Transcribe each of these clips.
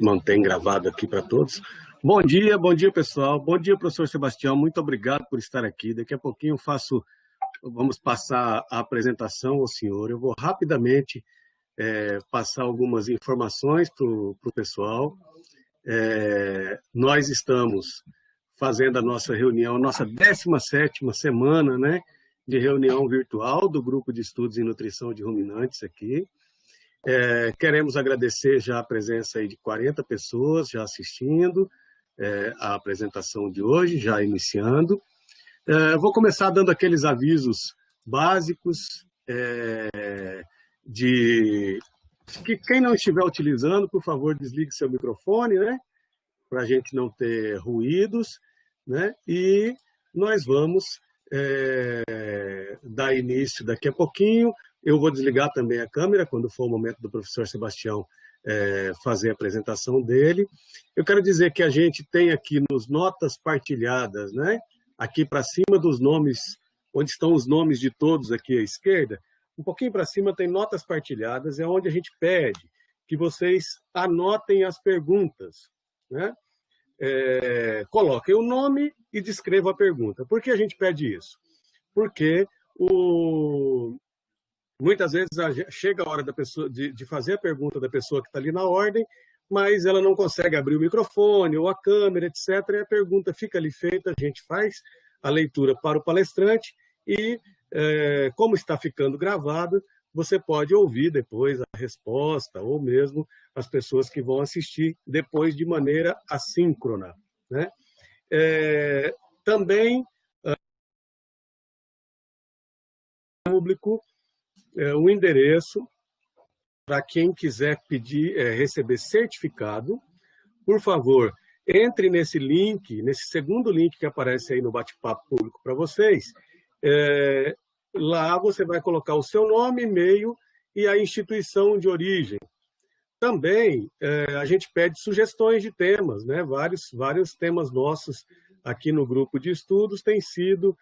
Mantém gravado aqui para todos. Bom dia, pessoal. Bom dia, professor Sebastião. Muito obrigado por estar aqui. Daqui a pouquinho vamos passar a apresentação ao senhor. Eu vou rapidamente passar algumas informações para o pessoal. Nós estamos fazendo a nossa reunião, nossa 17ª semana, né, de reunião virtual do Grupo de Estudos em Nutrição de Ruminantes aqui. Queremos agradecer já a presença aí de 40 pessoas já assistindo a apresentação de hoje, já iniciando. Vou começar dando aqueles avisos básicos de que quem não estiver utilizando, por favor, desligue seu microfone, né, para a gente não ter ruídos, né, e nós vamos dar início daqui a pouquinho. Eu vou desligar também a câmera quando for o momento do professor Sebastião fazer a apresentação dele. Eu quero dizer que a gente tem aqui nos notas partilhadas, né? Aqui para cima dos nomes, onde estão os nomes de todos aqui à esquerda, um pouquinho para cima tem notas partilhadas, é onde a gente pede que vocês anotem as perguntas, né? Coloquem o nome e descrevam a pergunta. Por que a gente pede isso? Porque muitas vezes chega a hora da pessoa de fazer a pergunta da pessoa que está ali na ordem, mas ela não consegue abrir o microfone ou a câmera, etc. E a pergunta fica ali feita, a gente faz a leitura para o palestrante e, como está ficando gravado, você pode ouvir depois a resposta ou mesmo as pessoas que vão assistir depois de maneira assíncrona, né? Também, público, o endereço para quem quiser receber certificado. Por favor, entre nesse link, nesse segundo link que aparece aí no bate-papo público para vocês. Lá você vai colocar o seu nome, e-mail e a instituição de origem. Também a gente pede sugestões de temas, né? Vários temas nossos aqui no grupo de estudos têm sido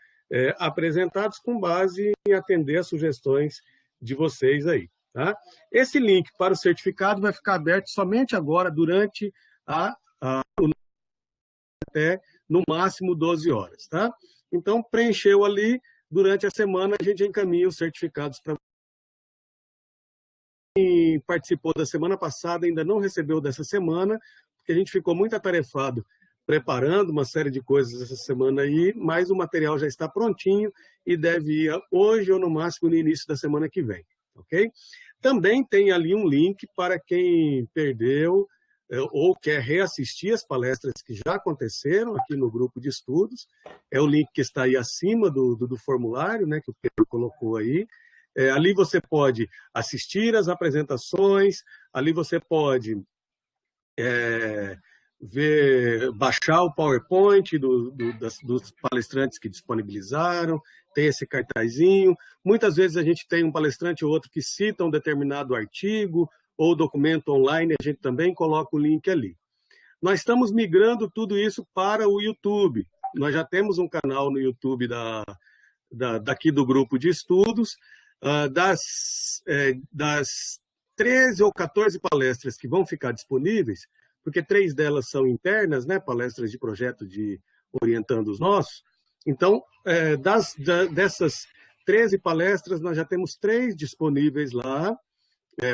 apresentados com base em atender as sugestões de vocês aí. Tá? Esse link para o certificado vai ficar aberto somente agora, durante até no máximo 12 horas. Tá? Então, preencheu ali, durante a semana a gente encaminha os certificados para quem participou da semana passada, ainda não recebeu dessa semana, porque a gente ficou muito atarefado preparando uma série de coisas essa semana aí, mas o material já está prontinho e deve ir hoje ou no máximo no início da semana que vem. Ok? Também tem ali um link para quem perdeu ou quer reassistir as palestras que já aconteceram aqui no grupo de estudos. É o link que está aí acima do formulário, né, que o Pedro colocou aí. Ali você pode assistir as apresentações, ali você pode baixar o PowerPoint dos palestrantes que disponibilizaram, tem esse cartazinho. Muitas vezes a gente tem um palestrante ou outro que cita um determinado artigo ou documento online, a gente também coloca o link ali. Nós estamos migrando tudo isso para o YouTube. Nós já temos um canal no YouTube daqui do grupo de estudos. Das 13 ou 14 palestras que vão ficar disponíveis, porque 3 delas são internas, né, palestras de projeto de orientando os nossos. Então, dessas 13 palestras, nós já temos 3 disponíveis lá.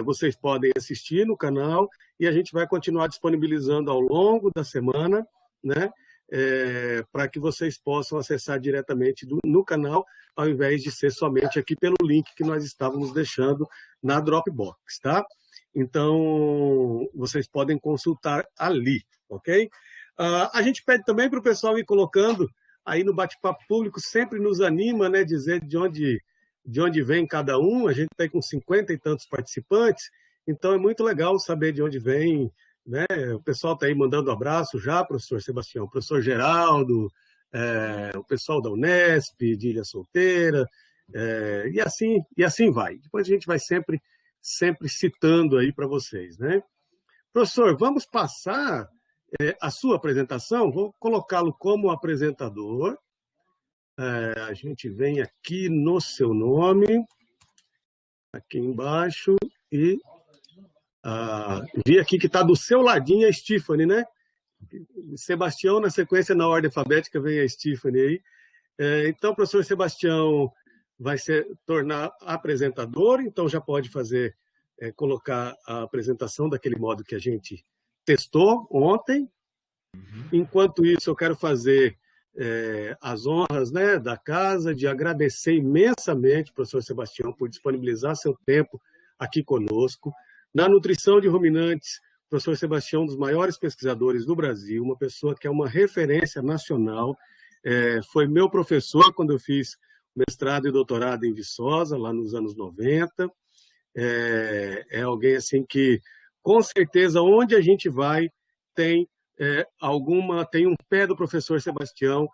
Vocês podem assistir no canal e a gente vai continuar disponibilizando ao longo da semana, né, para que vocês possam acessar diretamente no canal, ao invés de ser somente aqui pelo link que nós estávamos deixando na Dropbox, tá? Então, vocês podem consultar ali, ok? A gente pede também para o pessoal ir colocando aí no bate-papo público, sempre nos anima, né, dizer de onde vem cada um. A gente está aí com 50 e tantos participantes, então é muito legal saber de onde vem, né? O pessoal está aí mandando abraço já, professor Sebastião, professor Geraldo, o pessoal da Unesp, de Ilha Solteira, e assim vai. Depois a gente vai sempre citando aí para vocês, né? Professor, vamos passar a sua apresentação, vou colocá-lo como apresentador. A gente vem aqui no seu nome, aqui embaixo, e Vi aqui que está do seu ladinho a Stephanie, né? Sebastião, na sequência, na ordem alfabética, vem a Stephanie aí. Então, o professor Sebastião vai se tornar apresentador, então já pode fazer, colocar a apresentação daquele modo que a gente testou ontem. Enquanto isso, eu quero fazer as honras, né, da casa, de agradecer imensamente o professor Sebastião por disponibilizar seu tempo aqui conosco. Na nutrição de ruminantes, o professor Sebastião é um dos maiores pesquisadores do Brasil, uma pessoa que é uma referência nacional. Foi meu professor quando eu fiz mestrado e doutorado em Viçosa, lá nos anos 90. É alguém assim que, com certeza, onde a gente vai, tem um pé do professor Sebastião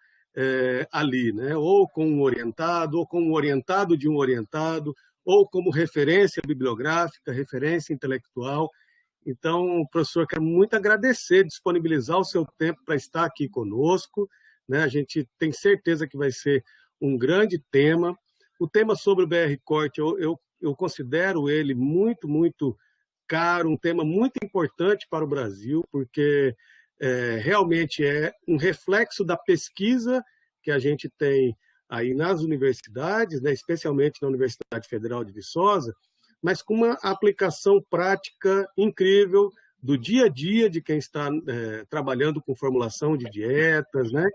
ali, né? Ou com um orientado, ou com um orientado de um orientado, ou como referência bibliográfica, referência intelectual. Então, professor, quero muito agradecer, disponibilizar o seu tempo para estar aqui conosco, né? A gente tem certeza que vai ser um grande tema. O tema sobre o BR-Corte, eu considero ele muito, muito caro, um tema muito importante para o Brasil, porque realmente é um reflexo da pesquisa que a gente tem aí nas universidades, né, especialmente na Universidade Federal de Viçosa, mas com uma aplicação prática incrível do dia a dia de quem está trabalhando com formulação de dietas, né,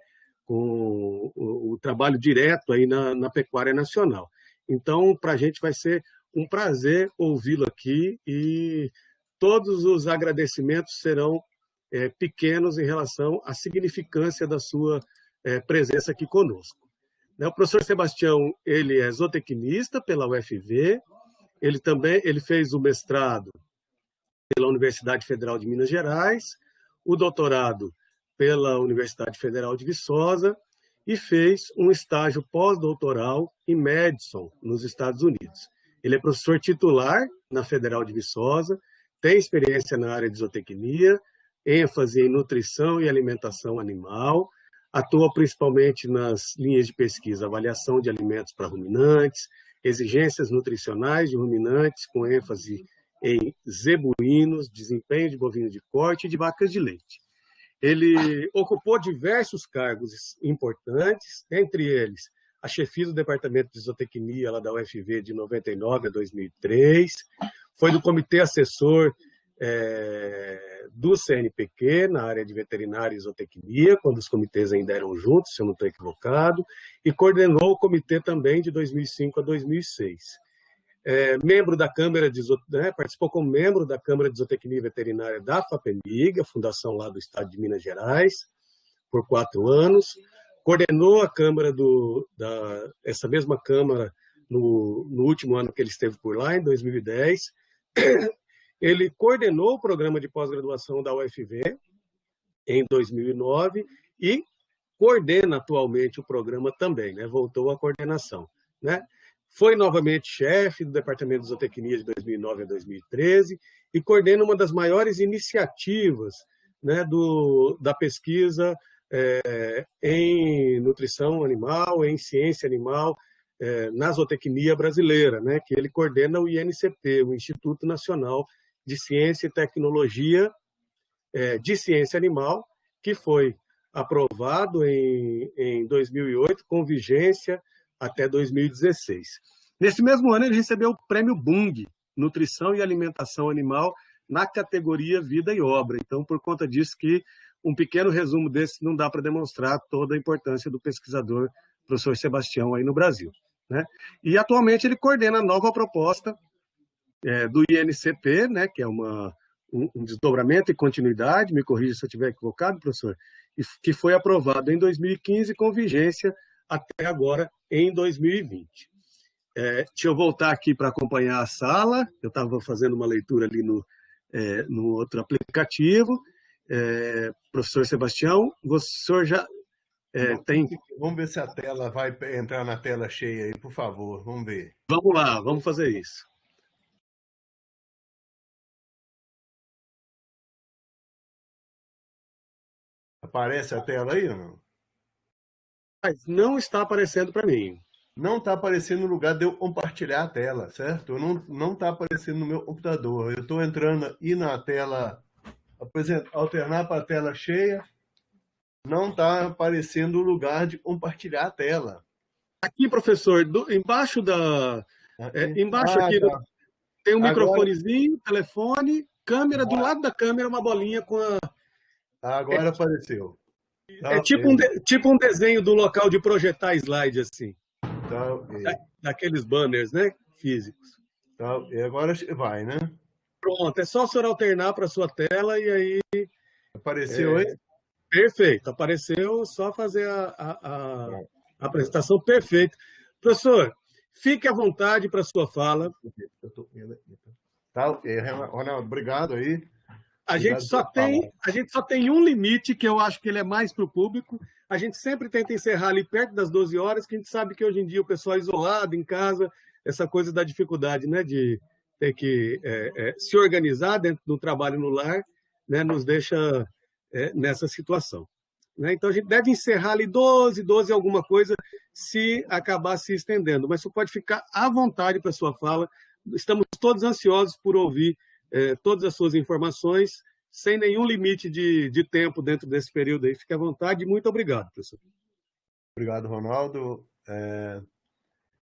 com o trabalho direto aí na pecuária nacional. Então, para a gente vai ser um prazer ouvi-lo aqui e todos os agradecimentos serão pequenos em relação à significância da sua presença aqui conosco. O professor Sebastião, ele é zootecnista pela UFV, ele fez o mestrado pela Universidade Federal de Minas Gerais, o doutorado pela Universidade Federal de Viçosa e fez um estágio pós-doutoral em Madison, nos Estados Unidos. Ele é professor titular na Federal de Viçosa, tem experiência na área de zootecnia, ênfase em nutrição e alimentação animal, atua principalmente nas linhas de pesquisa, avaliação de alimentos para ruminantes, exigências nutricionais de ruminantes, com ênfase em zebuínos, desempenho de bovinos de corte e de vacas de leite. Ele ocupou diversos cargos importantes, entre eles a chefia do Departamento de Zootecnia lá da UFV de 99 a 2003, foi do comitê assessor do CNPq, na área de veterinária e zootecnia, quando os comitês ainda eram juntos, se eu não estou equivocado, e coordenou o comitê também de 2005 a 2006. Membro da Câmara de participou como membro da Câmara de Zootecnia e Veterinária da FAPEMIG, a fundação lá do estado de Minas Gerais, por 4 anos, coordenou a Câmara essa mesma Câmara no último ano que ele esteve por lá, em 2010. Ele coordenou o programa de pós-graduação da UFV em 2009 e coordena atualmente o programa também, né? Voltou à coordenação, né? Foi novamente chefe do Departamento de Zootecnia de 2009 a 2013 e coordena uma das maiores iniciativas, né, da pesquisa em nutrição animal, em ciência animal, na zootecnia brasileira, né, que ele coordena o INCP, o Instituto Nacional de Ciência e Tecnologia de Ciência Animal, que foi aprovado em 2008, com vigência até 2016. Nesse mesmo ano, ele recebeu o Prêmio Bung, Nutrição e Alimentação Animal, na categoria Vida e Obra. Então, por conta disso que um pequeno resumo desse não dá para demonstrar toda a importância do pesquisador professor Sebastião aí no Brasil, né? E, atualmente, ele coordena a nova proposta do INCP, né, que é um desdobramento e continuidade, me corrija se eu estiver equivocado, professor, que foi aprovado em 2015 com vigência até agora, em 2020. Deixa eu voltar aqui para acompanhar a sala, eu estava fazendo uma leitura ali no outro aplicativo. Professor Sebastião, o senhor já tem... Vamos ver se a tela vai entrar na tela cheia aí, por favor, vamos ver. Vamos lá, vamos fazer isso. Aparece a tela aí ou não? Mas não está aparecendo para mim. não está aparecendo no lugar de eu compartilhar a tela, certo? Não está aparecendo no meu computador. Eu estou entrando aí na tela, alternar para a tela cheia, não está aparecendo o lugar de compartilhar a tela. Aqui, professor, embaixo embaixo Ah, aqui tá. tem um Agora, microfonezinho, telefone, câmera, do lado da câmera uma bolinha com a... É, agora apareceu. é Tá, tipo tipo um desenho do local de projetar slide, assim, tá, daqueles banners, né, físicos. tá, e agora vai, né? Pronto, é só o senhor alternar para a sua tela e aí, Apareceu aí? perfeito, apareceu, só fazer a Tá. apresentação perfeita. Professor, fique à vontade para a sua fala. Eu tô vendo aqui. Tá, Ronaldo, obrigado aí. A gente Obrigado só por falar. tem, a gente só tem um limite, que eu acho que ele é mais para o público. A gente sempre tenta encerrar ali perto das 12 horas, que a gente sabe que hoje em dia o pessoal é isolado em casa, essa coisa da dificuldade, né, de ter que se organizar dentro do trabalho no lar, né, nos deixa nessa situação. Né? Então a gente deve encerrar ali 12 alguma coisa, se acabar se estendendo. Mas você pode ficar à vontade para a sua fala. Estamos todos ansiosos por ouvir todas as suas informações, sem nenhum limite de tempo dentro desse período aí. Fique à vontade. Muito obrigado, professor. Obrigado, Ronaldo.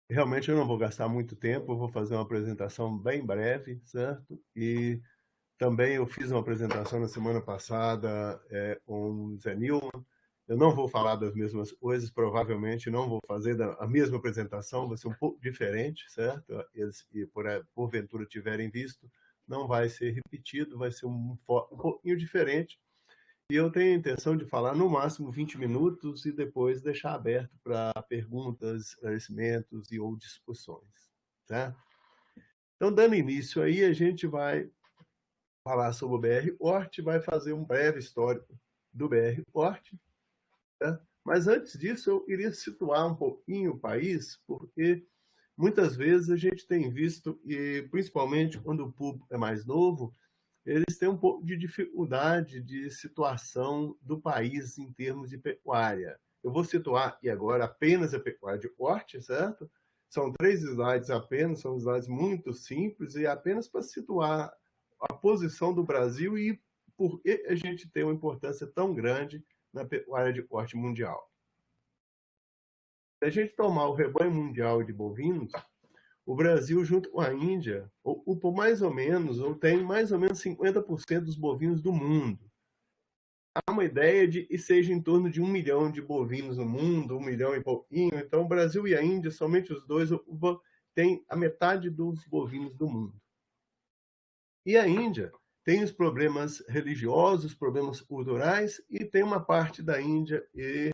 Realmente eu não vou gastar muito tempo, eu vou fazer uma apresentação bem breve, certo? E também eu fiz uma apresentação na semana passada com o Zé Nilman. Eu não vou falar das mesmas coisas, provavelmente não vou fazer a mesma apresentação, vai ser um pouco diferente, certo? Eles, e porventura tiverem visto, não vai ser repetido, vai ser um pouquinho diferente. E eu tenho a intenção de falar no máximo 20 minutos e depois deixar aberto para perguntas, esclarecimentos e ou discussões, tá? Então, dando início aí, a gente vai falar sobre o BR Hort, vai fazer um breve histórico do BR Hort, tá? Mas antes disso, eu iria situar um pouquinho o país, porque muitas vezes a gente tem visto, e principalmente quando o público é mais novo, eles têm um pouco de dificuldade de situação do país em termos de pecuária. Eu vou situar e agora apenas a pecuária de corte, certo? São 3 slides apenas, são slides muito simples e apenas para situar a posição do Brasil e por que a gente tem uma importância tão grande na pecuária de corte mundial. Se a gente tomar o rebanho mundial de bovinos, o Brasil, junto com a Índia, ocupa mais ou menos, ou tem mais ou menos 50% dos bovinos do mundo. Há uma ideia de que seja em torno de 1 milhão de bovinos no mundo, 1 milhão e pouquinho. Então, o Brasil e a Índia, somente os dois, têm a metade dos bovinos do mundo. E a Índia tem os problemas religiosos, problemas culturais, e tem uma parte da Índia que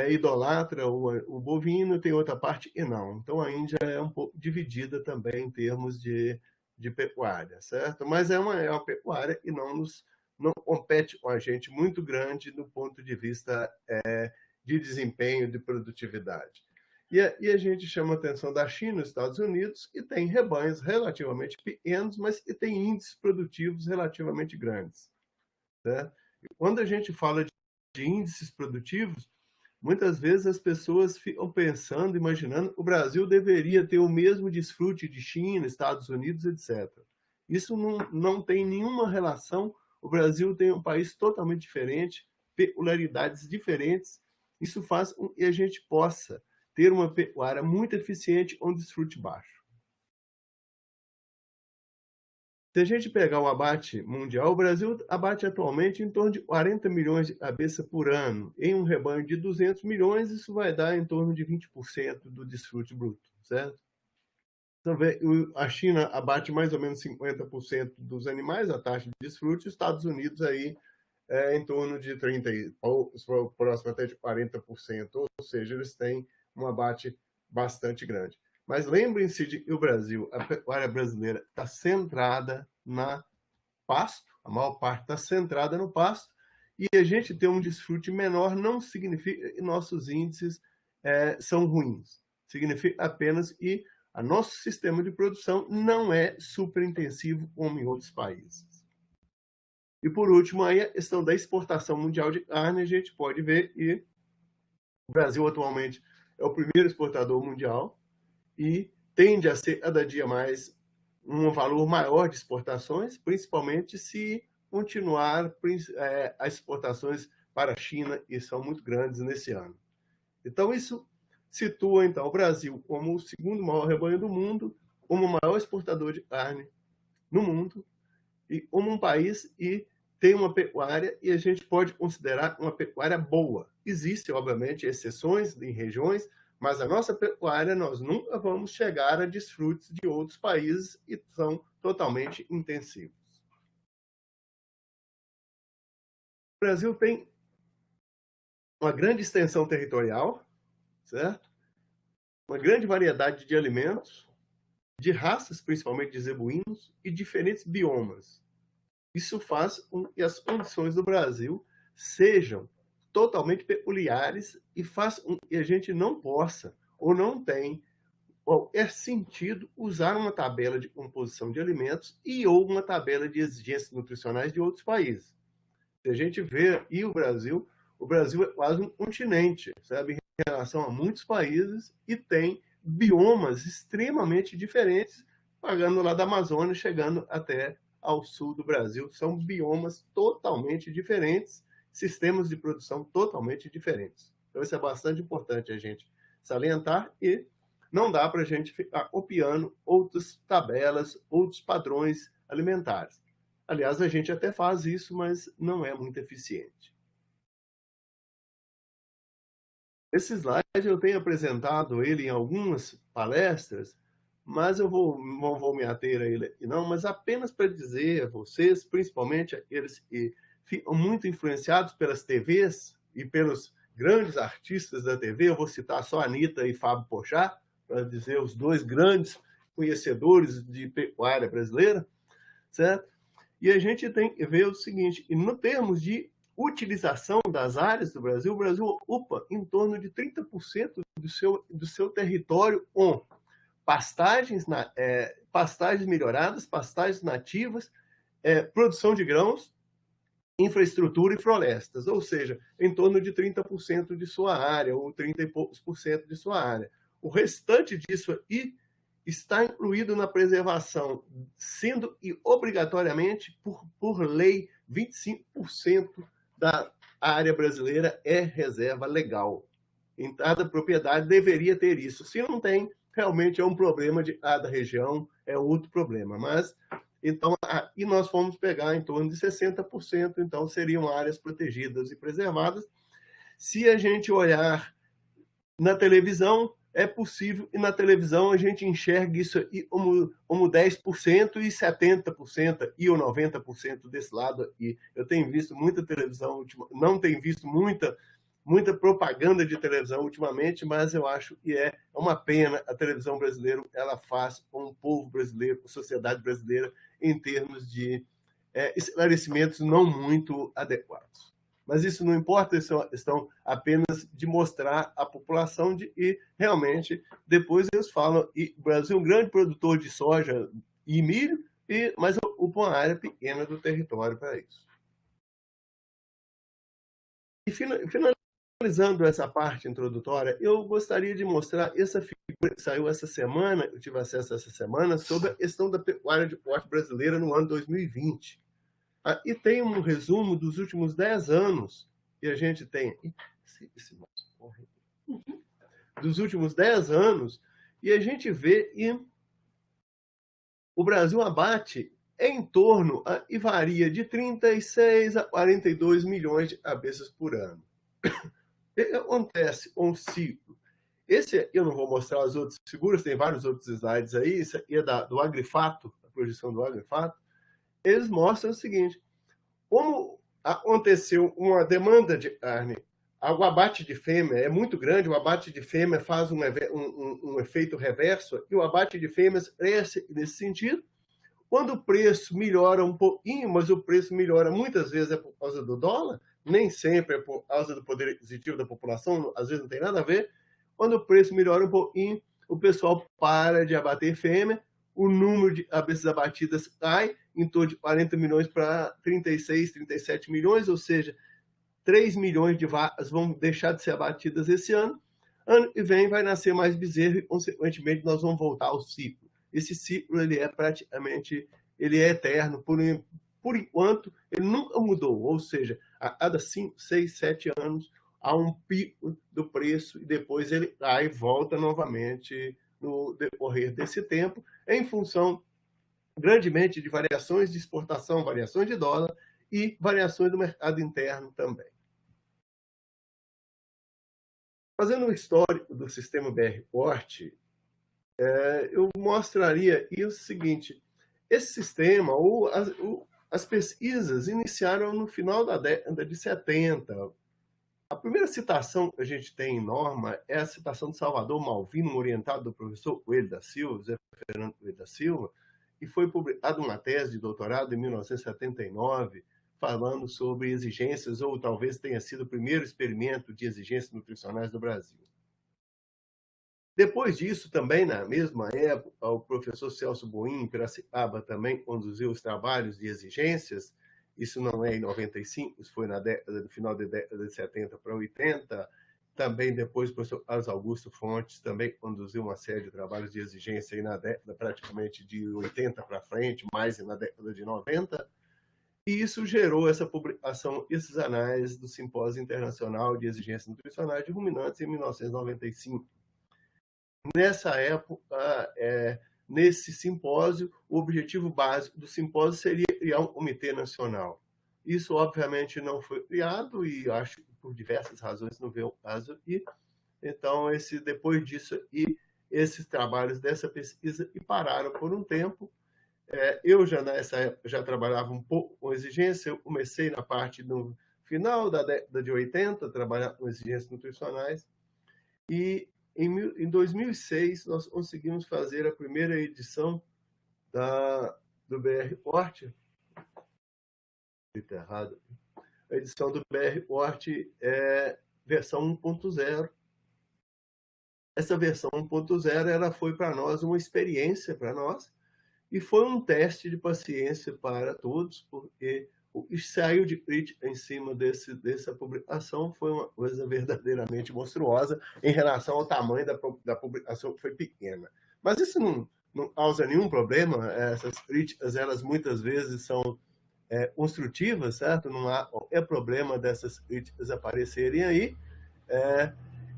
idolatra o bovino, tem outra parte e não. Então, a Índia é um pouco dividida também em termos de pecuária, certo? Mas é uma pecuária e não compete com a gente muito grande do ponto de vista de desempenho, de produtividade. E a gente chama a atenção da China e dos Estados Unidos, que tem rebanhos relativamente pequenos, mas que tem índices produtivos relativamente grandes. Certo? E quando a gente fala de índices produtivos, muitas vezes as pessoas ficam pensando, imaginando, que o Brasil deveria ter o mesmo desfrute de China, Estados Unidos, etc. Isso não tem nenhuma relação. O Brasil tem um país totalmente diferente, peculiaridades diferentes. Isso faz com que a gente possa ter uma pecuária muito eficiente com desfrute baixo. Se a gente pegar o abate mundial, o Brasil abate atualmente em torno de 40 milhões de cabeças por ano. Em um rebanho de 200 milhões, isso vai dar em torno de 20% do desfrute bruto, certo? Então, a China abate mais ou menos 50% dos animais, a taxa de desfrute, os Estados Unidos aí em torno de 30%, ou próximo até de 40%, ou seja, eles têm um abate bastante grande. Mas lembrem-se de que o Brasil, a pecuária brasileira, está centrada na pasto, a maior parte está centrada no pasto, e a gente ter um desfrute menor não significa que nossos índices são ruins. Significa apenas que o nosso sistema de produção não é superintensivo como em outros países. E por último, aí a questão da exportação mundial de carne, a gente pode ver que o Brasil atualmente é o primeiro exportador mundial e tende a ser cada dia mais um valor maior de exportações, principalmente se continuar as exportações para a China, e são muito grandes nesse ano. Então, isso situa então, o Brasil como o segundo maior rebanho do mundo, como o maior exportador de carne no mundo, e como um país e tem uma pecuária, e a gente pode considerar uma pecuária boa. Existem, obviamente, exceções em regiões, mas a nossa pecuária, nós nunca vamos chegar a desfrutes de outros países e são totalmente intensivos. O Brasil tem uma grande extensão territorial, certo? Uma grande variedade de alimentos, de raças, principalmente de zebuínos, e diferentes biomas. Isso faz com que as condições do Brasil sejam totalmente peculiares e faz com que a gente não possa ou não tem qualquer sentido usar uma tabela de composição de alimentos e ou uma tabela de exigências nutricionais de outros países. Se a gente vê e o Brasil é quase um continente, sabe, em relação a muitos países e tem biomas extremamente diferentes, pagando lá da Amazônia, chegando até ao sul do Brasil. São biomas totalmente diferentes, sistemas de produção totalmente diferentes. Então, isso é bastante importante a gente salientar e não dá para a gente ficar copiando outras tabelas, outros padrões alimentares. Aliás, a gente até faz isso, mas não é muito eficiente. Esse slide eu tenho apresentado ele em algumas palestras, mas eu não vou me ater a ele aqui não, mas apenas para dizer a vocês, principalmente aqueles que ficam muito influenciados pelas TVs e pelos grandes artistas da TV, eu vou citar só a Anitta e Fábio Porchat, para dizer os dois grandes conhecedores de pecuária brasileira, certo? E a gente tem que ver o seguinte, no termos de utilização das áreas do Brasil, o Brasil ocupa em torno de 30% do seu território com pastagens melhoradas, pastagens nativas, produção de grãos, infraestrutura e florestas, ou seja, em torno de 30% de sua área, ou 30 e poucos por cento de sua área. O restante disso aí está incluído na preservação, sendo e obrigatoriamente, por lei, 25% da área brasileira é reserva legal. Em cada propriedade deveria ter isso. Se não tem, realmente é um problema de cada região, é outro problema. Mas, então, aqui nós fomos pegar em torno de 60%, então seriam áreas protegidas e preservadas. Se a gente olhar na televisão, é possível, e na televisão a gente enxerga isso aí como 10% e 70% e ou 90% desse lado aqui. Eu tenho visto muita televisão, não tenho visto muita propaganda de televisão ultimamente, mas eu acho que é uma pena a televisão brasileira, ela faz com o povo brasileiro, com a sociedade brasileira, em termos de esclarecimentos não muito adequados. Mas isso não importa, isso é uma questão apenas de mostrar à população e realmente depois eles falam que o Brasil é um grande produtor de soja e milho, mas ocupa uma área pequena do território para isso. E finalizando essa parte introdutória, eu gostaria de mostrar essa figura que saiu essa semana, eu tive acesso essa semana, sobre a questão da pecuária de corte brasileira no ano 2020. E tem um resumo dos últimos 10 anos que a gente tem. Dos últimos 10 anos, e a gente vê que o Brasil abate em torno e varia de 36 a 42 milhões de cabeças por ano. O que acontece com o ciclo? Esse eu não vou mostrar as outras figuras, tem vários outros slides aí, isso aqui é do Agrifato, a projeção do Agrifato. Eles mostram o seguinte, como aconteceu uma demanda de carne, o abate de fêmea é muito grande, o abate de fêmea faz um efeito reverso, e o abate de fêmeas cresce nesse sentido. Quando o preço melhora um pouquinho, mas o preço melhora muitas vezes é por causa do dólar, nem sempre é por causa do poder aquisitivo da população, às vezes não tem nada a ver. Quando o preço melhora um pouquinho, o pessoal para de abater fêmea, o número de cabeças abatidas cai em torno de 40 milhões para 36, 37 milhões, ou seja, 3 milhões de vacas vão deixar de ser abatidas esse ano. Ano que vem vai nascer mais bezerro e, consequentemente, nós vamos voltar ao ciclo. Esse ciclo ele é praticamente eterno, por enquanto, ele nunca mudou. Ou seja, a cada 5, 6, 7 anos, há um pico do preço e depois ele cai e volta novamente no decorrer desse tempo, em função grandemente de variações de exportação, variações de dólar e variações do mercado interno também. Fazendo um histórico do sistema BR-Port, eu mostraria o seguinte: esse sistema, as pesquisas iniciaram no final da década de 70. A primeira citação que a gente tem em norma é a citação de Salvador Malvino, orientado do professor Coelho da Silva, Zé Fernando Coelho da Silva, e foi publicada uma tese de doutorado em 1979, falando sobre exigências, ou talvez tenha sido o primeiro experimento de exigências nutricionais do Brasil. Depois disso, também na mesma época, o professor Celso Boim, em Piracicaba, também conduziu os trabalhos de exigências. Isso não é em 95, isso foi no final da década de 70 para 80. Também depois o professor Carlos Augusto Fontes também conduziu uma série de trabalhos de exigência aí na década praticamente de 80 para frente, mais na década de 90. E isso gerou essa publicação, esses anais do Simpósio Internacional de Exigências Nutricionais de Ruminantes em 1995. Nessa época, nesse simpósio, o objetivo básico do simpósio seria criar um comitê nacional. Isso, obviamente, não foi criado e acho que por diversas razões não veio o caso aqui. Então, depois disso, esses trabalhos dessa pesquisa pararam por um tempo. Eu nessa época já trabalhava um pouco com exigência. Eu comecei na parte no final da década de 80, trabalhar com exigências nutricionais. E em 2006, nós conseguimos fazer a primeira edição do BR-Port. Está errado. A edição do BR-Port é versão 1.0. Essa versão 1.0 ela foi para nós uma experiência para nós e foi um teste de paciência para todos, porque o que saiu de crítica em cima dessa publicação foi uma coisa verdadeiramente monstruosa em relação ao tamanho da publicação, que foi pequena. Mas isso não causa nenhum problema. Essas críticas, elas muitas vezes são construtivas, certo? Não há qualquer problema dessas críticas aparecerem aí.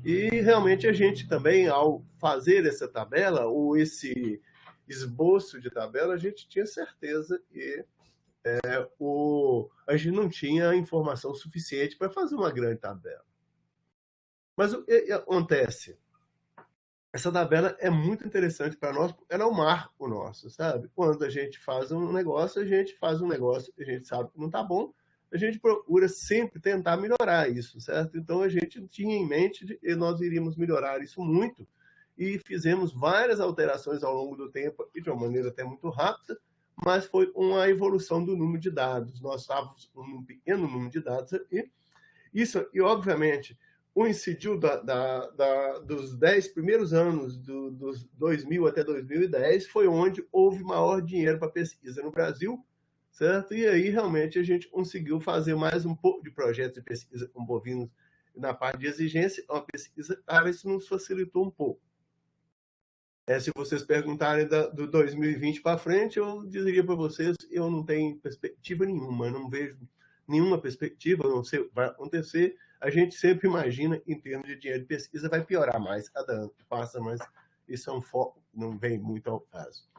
E realmente a gente também, ao fazer essa tabela, ou esse esboço de tabela, a gente tinha certeza que a gente não tinha informação suficiente para fazer uma grande tabela. Mas o que acontece? Essa tabela é muito interessante para nós, porque ela é um marco nosso, sabe? Quando a gente faz um negócio que a gente sabe que não está bom, a gente procura sempre tentar melhorar isso, certo? Então a gente tinha em mente que nós iríamos melhorar isso muito e fizemos várias alterações ao longo do tempo, e de uma maneira até muito rápida, mas foi uma evolução do número de dados. Nós estávamos com um pequeno número de dados aqui. Isso, e obviamente, coincidiu dos 10 primeiros anos, dos 2000 até 2010, foi onde houve maior dinheiro para pesquisa no Brasil, certo? E aí, realmente, a gente conseguiu fazer mais um pouco de projetos de pesquisa com bovinos na parte de exigência. Uma pesquisa, isso nos facilitou um pouco. Se vocês perguntarem do 2020 para frente, eu diria para vocês, eu não tenho perspectiva nenhuma, não vejo nenhuma perspectiva, não sei o que vai acontecer. A gente sempre imagina, em termos de dinheiro de pesquisa, vai piorar mais cada ano que passa, mas isso é um foco, não vem muito ao caso.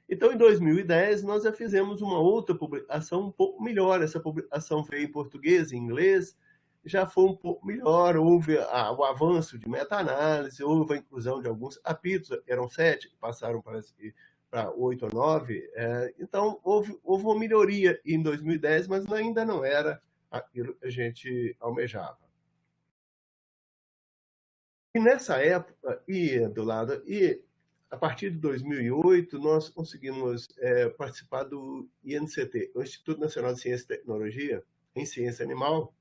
Então, em 2010, nós já fizemos uma outra publicação um pouco melhor. Essa publicação veio em português e em inglês, já foi um pouco melhor, houve o avanço de meta-análise, houve a inclusão de alguns capítulos, eram 7, passaram para 8 ou 9, então houve uma melhoria em 2010, mas ainda não era aquilo que a gente almejava. E nessa época, a partir de 2008, nós conseguimos participar do INCT, o Instituto Nacional de Ciência e Tecnologia em Ciência Animal,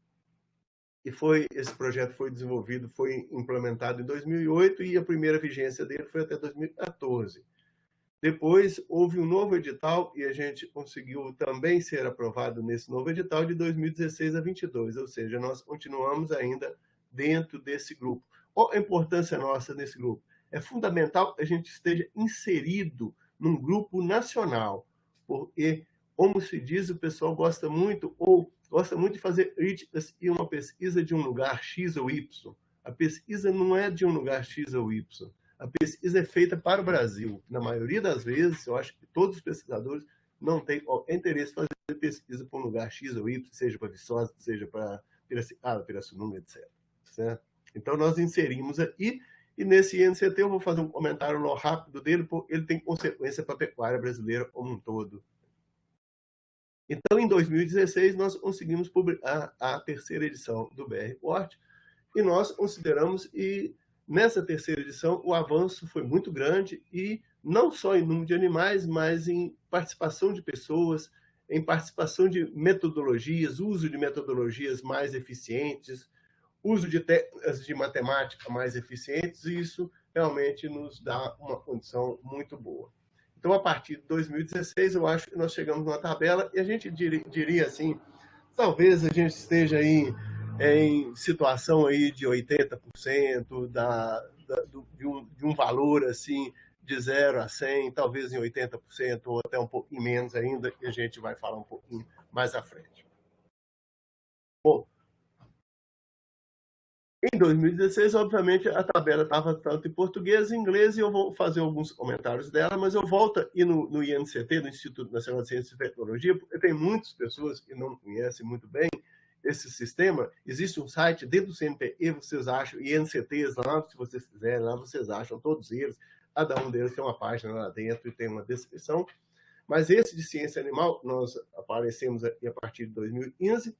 e esse projeto foi desenvolvido, foi implementado em 2008 e a primeira vigência dele foi até 2014. Depois houve um novo edital e a gente conseguiu também ser aprovado nesse novo edital de 2016 a 22, ou seja, nós continuamos ainda dentro desse grupo. qual a importância nossa nesse grupo? É fundamental que a gente esteja inserido num grupo nacional, porque, como se diz, o pessoal gosta muito de fazer críticas e uma pesquisa de um lugar X ou Y. A pesquisa não é de um lugar X ou Y. A pesquisa é feita para o Brasil. Na maioria das vezes, eu acho que todos os pesquisadores não têm qualquer interesse em fazer pesquisa para um lugar X ou Y, seja para Viçosa, seja para Pirassununga, etc. Certo? Então, nós inserimos aí, e nesse INCT eu vou fazer um comentário rápido dele, porque ele tem consequência para a pecuária brasileira como um todo. Então, em 2016, nós conseguimos publicar a terceira edição do BR Report, e nós consideramos, e nessa terceira edição, o avanço foi muito grande, e não só em número de animais, mas em participação de pessoas, em participação de metodologias, uso de metodologias mais eficientes, uso de técnicas de matemática mais eficientes, e isso realmente nos dá uma condição muito boa. Então, a partir de 2016, eu acho que nós chegamos numa tabela, e a gente diria assim, talvez a gente esteja aí em situação aí de 80% de um valor assim de 0 a 100, talvez em 80% ou até um pouquinho menos ainda, que a gente vai falar um pouquinho mais à frente. Bom, em 2016, obviamente, a tabela estava tanto em português e inglês, e eu vou fazer alguns comentários dela, mas eu volto aqui no INCT, no Instituto Nacional de Ciência e Tecnologia, porque tem muitas pessoas que não conhecem muito bem esse sistema. Existe um site dentro do CNPq, vocês acham, INCTs lá, se vocês quiserem, lá vocês acham todos eles, cada um deles tem uma página lá dentro e tem uma descrição. Mas esse de ciência animal, nós aparecemos aqui a partir de 2015,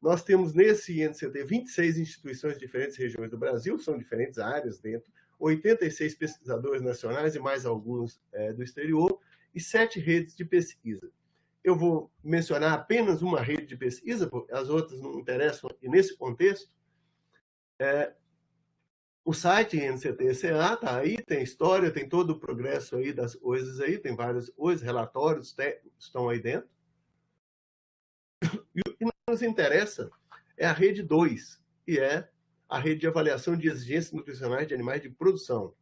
nós temos nesse INCT 26 instituições de diferentes regiões do Brasil, são diferentes áreas dentro, 86 pesquisadores nacionais e mais alguns do exterior, e 7 redes de pesquisa. Eu vou mencionar apenas uma rede de pesquisa, porque as outras não interessam, e nesse contexto, o site INCT-CA está aí, tem história, tem todo o progresso aí das coisas aí, tem vários relatórios técnicos estão aí dentro. E o que nos interessa é a rede 2, que é a rede de avaliação de exigências nutricionais de animais de produção.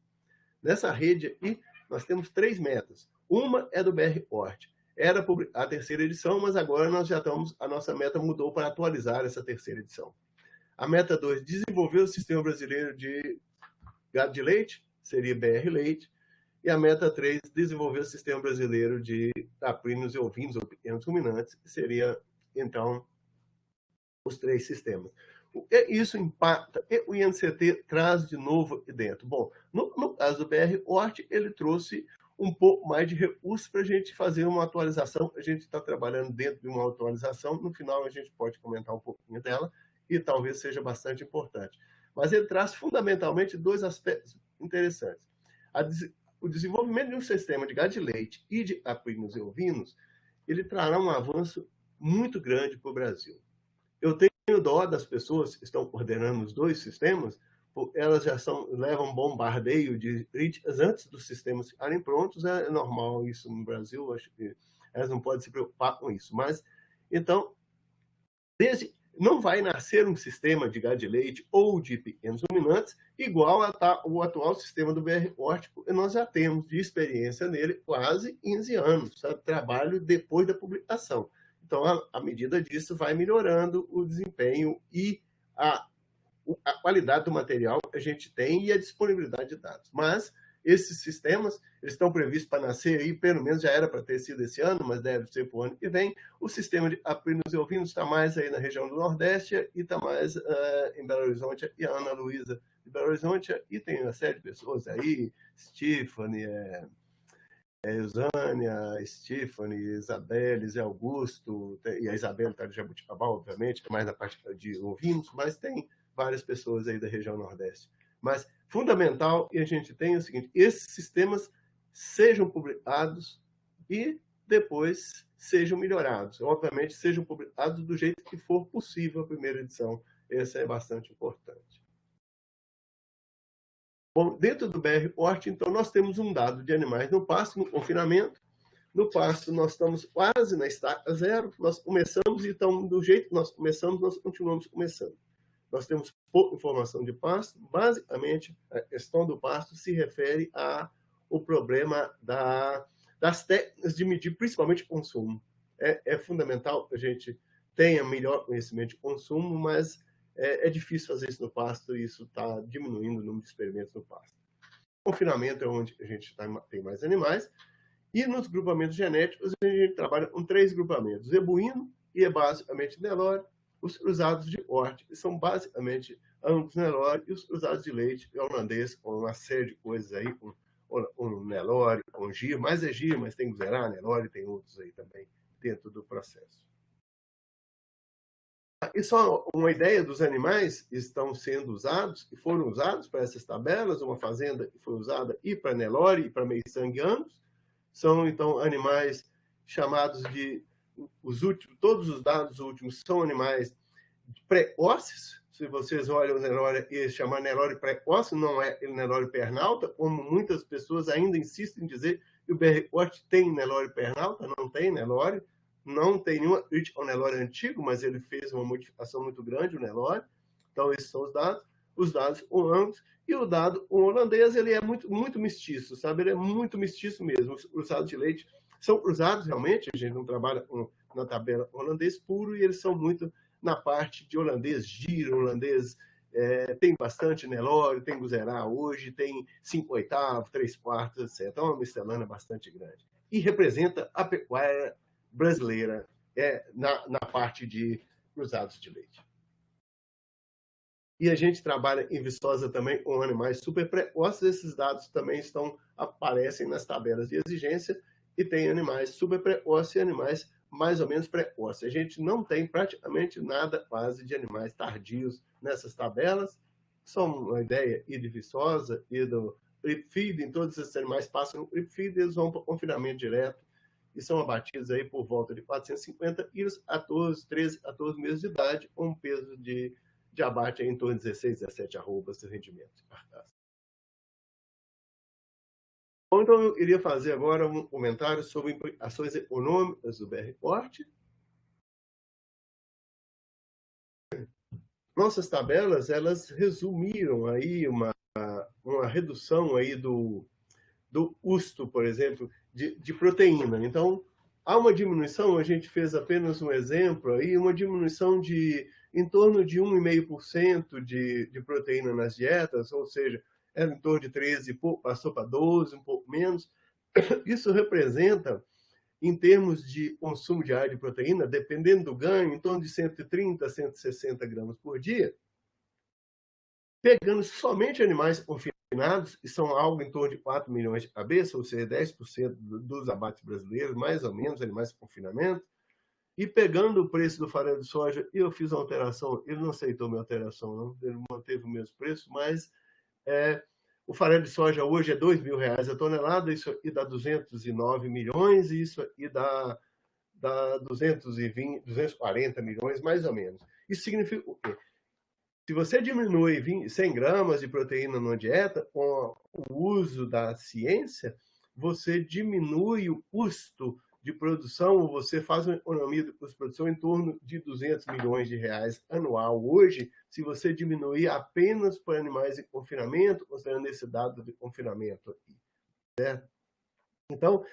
Nessa rede aqui, nós temos 3 metas. Uma é do BR Report. Era a terceira edição, mas agora nós já estamos, a nossa meta mudou para atualizar essa terceira edição. A meta 2, desenvolver o sistema brasileiro de gado de leite, seria BR Leite. E a meta 3, desenvolver o sistema brasileiro de caprinos e ovinos, ou pequenos ruminantes, que seria, então, os 3 sistemas. Isso impacta, e o INCT traz de novo aqui dentro. Bom, no caso do BR Report, ele trouxe um pouco mais de recursos para a gente fazer uma atualização. A gente está trabalhando dentro de uma atualização. No final, a gente pode comentar um pouquinho dela, e talvez seja bastante importante. Mas ele traz fundamentalmente 2 aspectos interessantes. O desenvolvimento de um sistema de gado de leite e de caprinos e ovinos, ele trará um avanço muito grande para o Brasil. Eu tenho dó das pessoas que estão coordenando os 2 sistemas, porque elas já levam bombardeio de críticas antes dos sistemas ficarem prontos. É normal isso no Brasil, acho que elas não podem se preocupar com isso. Mas, então, não vai nascer um sistema de gado de leite ou de pequenos ruminantes igual o atual sistema do BR Report, porque nós já temos de experiência nele quase 15 anos, sabe? Trabalho depois da publicação. Então, à medida disso, vai melhorando o desempenho e a qualidade do material que a gente tem e a disponibilidade de dados. Mas esses sistemas, eles estão previstos para nascer aí, pelo menos já era para ter sido esse ano, mas deve ser para o ano que vem. O sistema de caprinos e ovinos está mais aí na região do Nordeste e está mais em Belo Horizonte, e a Ana Luísa de Belo Horizonte, e tem uma série de pessoas aí, Stephanie, Eusânia, Stephanie, Isabelle, Zé Augusto, e a Isabela está de Jabuticabal, obviamente, que é mais na parte de ovinos, mas tem várias pessoas aí da região Nordeste. Mas fundamental, e a gente tem o seguinte, esses sistemas sejam publicados e depois sejam melhorados. Obviamente, sejam publicados do jeito que for possível a primeira edição. Esse é bastante importante. Bom, dentro do BR Report, então, nós temos um dado de animais no pasto, no confinamento. No pasto, nós estamos quase na estaca 0. Nós começamos, então, do jeito que nós começamos, nós continuamos começando. nós temos pouca informação de pasto. Basicamente, a questão do pasto se refere ao problema das técnicas de medir, principalmente consumo. É fundamental que a gente tenha melhor conhecimento de consumo, mas é difícil fazer isso no pasto e isso está diminuindo o número de experimentos no pasto. O confinamento é onde a gente tem mais animais. E nos grupamentos genéticos, a gente trabalha com 3 grupamentos: zebuíno, e é basicamente Nelore, os cruzados de Hort, que são basicamente Angus Nelore, e os cruzados de leite, holandês, com uma série de coisas aí, com Nelore, com Gir, mais é Gir, mas tem Guzerá, Nelore, tem outros aí também dentro do processo. E só uma ideia dos animais que estão sendo usados, que foram usados para essas tabelas, uma fazenda que foi usada e para Nelore e para Meissang Angus, são, então, animais chamados de... todos os dados últimos são animais precoces. Se vocês olham o Nelore e chamar Nelore precoce, não é ele Nelore pernalta, como muitas pessoas ainda insistem em dizer que o BR tem Nelore pernalta, não tem Nelore. Não tem nenhuma crítica ao Nelore antigo, mas ele fez uma modificação muito grande, o Nelore. Então, esses são os dados Angus. E o dado holandês, ele é muito mestiço, sabe? Ele é muito mestiço mesmo. Os cruzados de leite são cruzados, realmente. A gente não trabalha na tabela holandês puro, e eles são muito na parte de holandês giro, holandês... tem bastante Nelore, tem Guzerá hoje, tem 5/8, 3/4, etc. Então, é uma miscelânea bastante grande. E representa a pecuária brasileira na parte de cruzados de leite. E a gente trabalha em Viçosa também com animais super precoces. Esses dados também aparecem nas tabelas de exigência, e tem animais super precoces e animais mais ou menos precoces. A gente não tem praticamente nada quase de animais tardios nessas tabelas. Só uma ideia, e de Viçosa e do Ripfeed, em todos esses animais passam no Ripfeed, eles vão para o confinamento direto e são abatidos aí por volta de 450 quilos a 13, 14 meses de idade, com um peso de abate em torno de 16, 17 arrobas de rendimento de carcaça. Bom, então eu iria fazer agora um comentário sobre implicações econômicas do BR-Corte. Nossas tabelas, elas resumiram aí uma redução aí do custo, por exemplo, de proteína. Então, há uma diminuição, a gente fez apenas um exemplo aí, uma diminuição de em torno de 1,5% de proteína nas dietas, ou seja, era em torno de 13 e pouco, passou para 12, um pouco menos. Isso representa, em termos de consumo diário de proteína, dependendo do ganho, em torno de 130 a 160 gramas por dia, pegando somente animais confinados, que são algo em torno de 4 milhões de cabeças, ou seja, 10% dos abates brasileiros, mais ou menos, animais com confinamento, e pegando o preço do farelo de soja, eu fiz uma alteração, ele não aceitou minha alteração, não, ele manteve o mesmo preço, mas o farelo de soja hoje é R$2.000 a tonelada, isso aqui dá 209 milhões, e isso aqui dá 240 milhões, mais ou menos. Isso significa o quê? Se você diminui 100 gramas de proteína na dieta, com o uso da ciência, você diminui o custo de produção, ou você faz uma economia de custo de produção em torno de 200 milhões de reais anual. Hoje, se você diminuir apenas para animais em confinamento, considerando esse dado de confinamento aqui, certo? Então,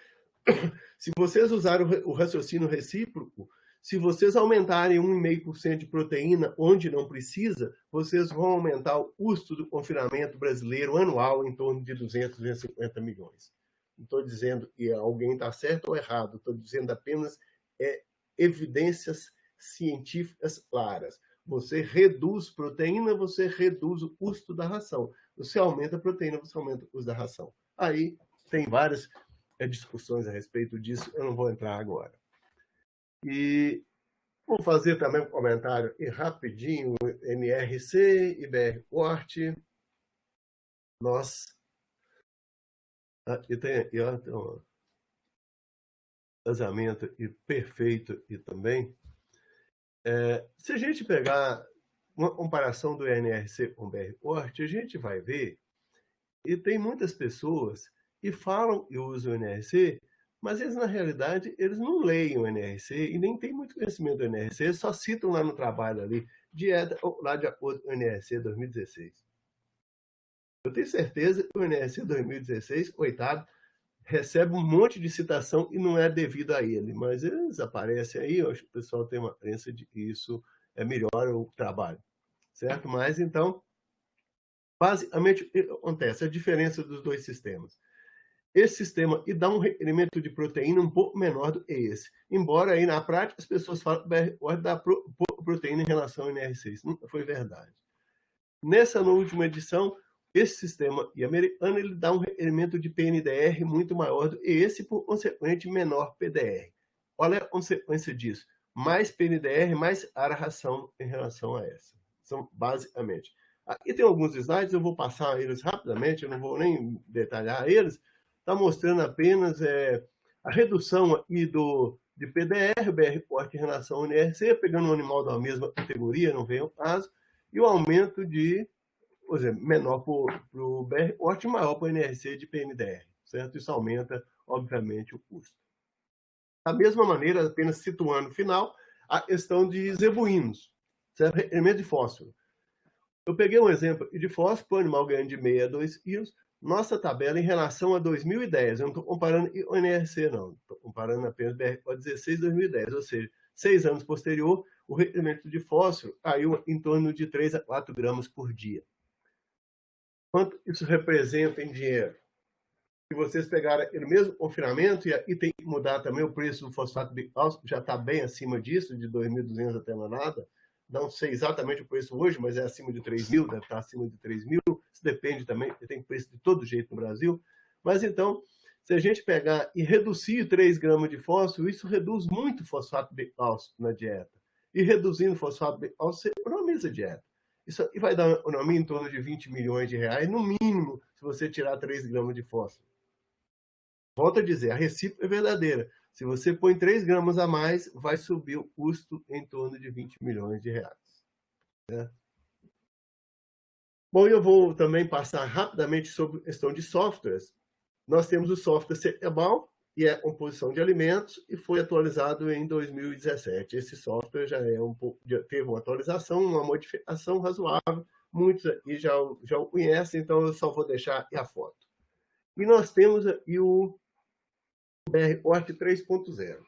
se vocês usarem o raciocínio recíproco, se vocês aumentarem 1,5% de proteína onde não precisa, vocês vão aumentar o custo do confinamento brasileiro anual em torno de 200, 250 milhões. Não estou dizendo que alguém está certo ou errado, estou dizendo apenas evidências científicas claras. Você reduz proteína, você reduz o custo da ração. Você aumenta a proteína, você aumenta o custo da ração. Aí tem várias discussões a respeito disso, eu não vou entrar agora. E vou fazer também um comentário rapidinho, NRC e BR-Corte. E tem aqui, ó, tem um casamento perfeito e também. Se a gente pegar uma comparação do NRC com o BR-Corte, a gente vai ver, e tem muitas pessoas que falam e usam o NRC, mas eles, na realidade, eles não leem o NRC e nem têm muito conhecimento do NRC, só citam lá no trabalho ali dieta ou lá de acordo com o NRC 2016. Eu tenho certeza que o NRC 2016, coitado, recebe um monte de citação e não é devido a ele, mas eles aparecem aí, eu acho que o pessoal tem uma crença de que isso melhora o trabalho, certo? Mas, então, basicamente, o que acontece? A diferença dos dois sistemas. Esse sistema dá um requerimento de proteína um pouco menor do que esse. Embora aí na prática as pessoas falam que o BR dá proteína em relação ao NR6. Isso nunca foi verdade. Nessa última edição, esse sistema americano ele dá um requerimento de PNDR muito maior do que esse, por consequente menor PDR. Olha a consequência disso. Mais PNDR, mais ração em relação a essa. São basicamente. Aqui tem alguns slides, eu vou passar eles rapidamente, eu não vou nem detalhar eles. Está mostrando apenas a redução aqui de PDR, BR em relação ao NRC, pegando um animal da mesma categoria, não vem ao caso, e o aumento de, por exemplo, menor para o BR e maior para o NRC de PNDR, certo? Isso aumenta, obviamente, o custo. Da mesma maneira, apenas situando no final, a questão de zebuínos, certo? Requerimento de fósforo. Eu peguei um exemplo de fósforo, para o animal ganhando de 6 a 2 quilos, nossa tabela em relação a 2010, eu não estou comparando o NRC, não, estou comparando apenas BR 16 2010, ou seja, 6 anos posterior, o requerimento de fósforo caiu em torno de 3 a 4 gramas por dia. Quanto isso representa em dinheiro? Se vocês pegarem o mesmo confinamento, e tem que mudar também o preço do fosfato bicálcico, já está bem acima disso, de 2.200 até nada. Não sei exatamente o preço hoje, mas é acima de 3.000, deve estar acima de 3.000. Isso depende também, tem preço de todo jeito no Brasil. Mas então, se a gente pegar e reduzir 3 gramas de fósforo, isso reduz muito o fosfato bicálcico na dieta. E reduzindo o fosfato bicálcico, você economiza a dieta. Isso aqui vai dar uma economia em torno de 20 milhões de reais, no mínimo, se você tirar 3 gramas de fósforo. Volto a dizer, a recíproca é verdadeira. Se você põe 3 gramas a mais, vai subir o custo em torno de 20 milhões de reais. Né? Bom, eu vou também passar rapidamente sobre a questão de softwares. Nós temos o software CETEBAL, que é a composição de alimentos, e foi atualizado em 2017. Esse software já teve uma atualização, uma modificação razoável. Muitos aqui já o conhecem, então eu só vou deixar aqui a foto. E nós temos aqui o BR-ORT 3.0.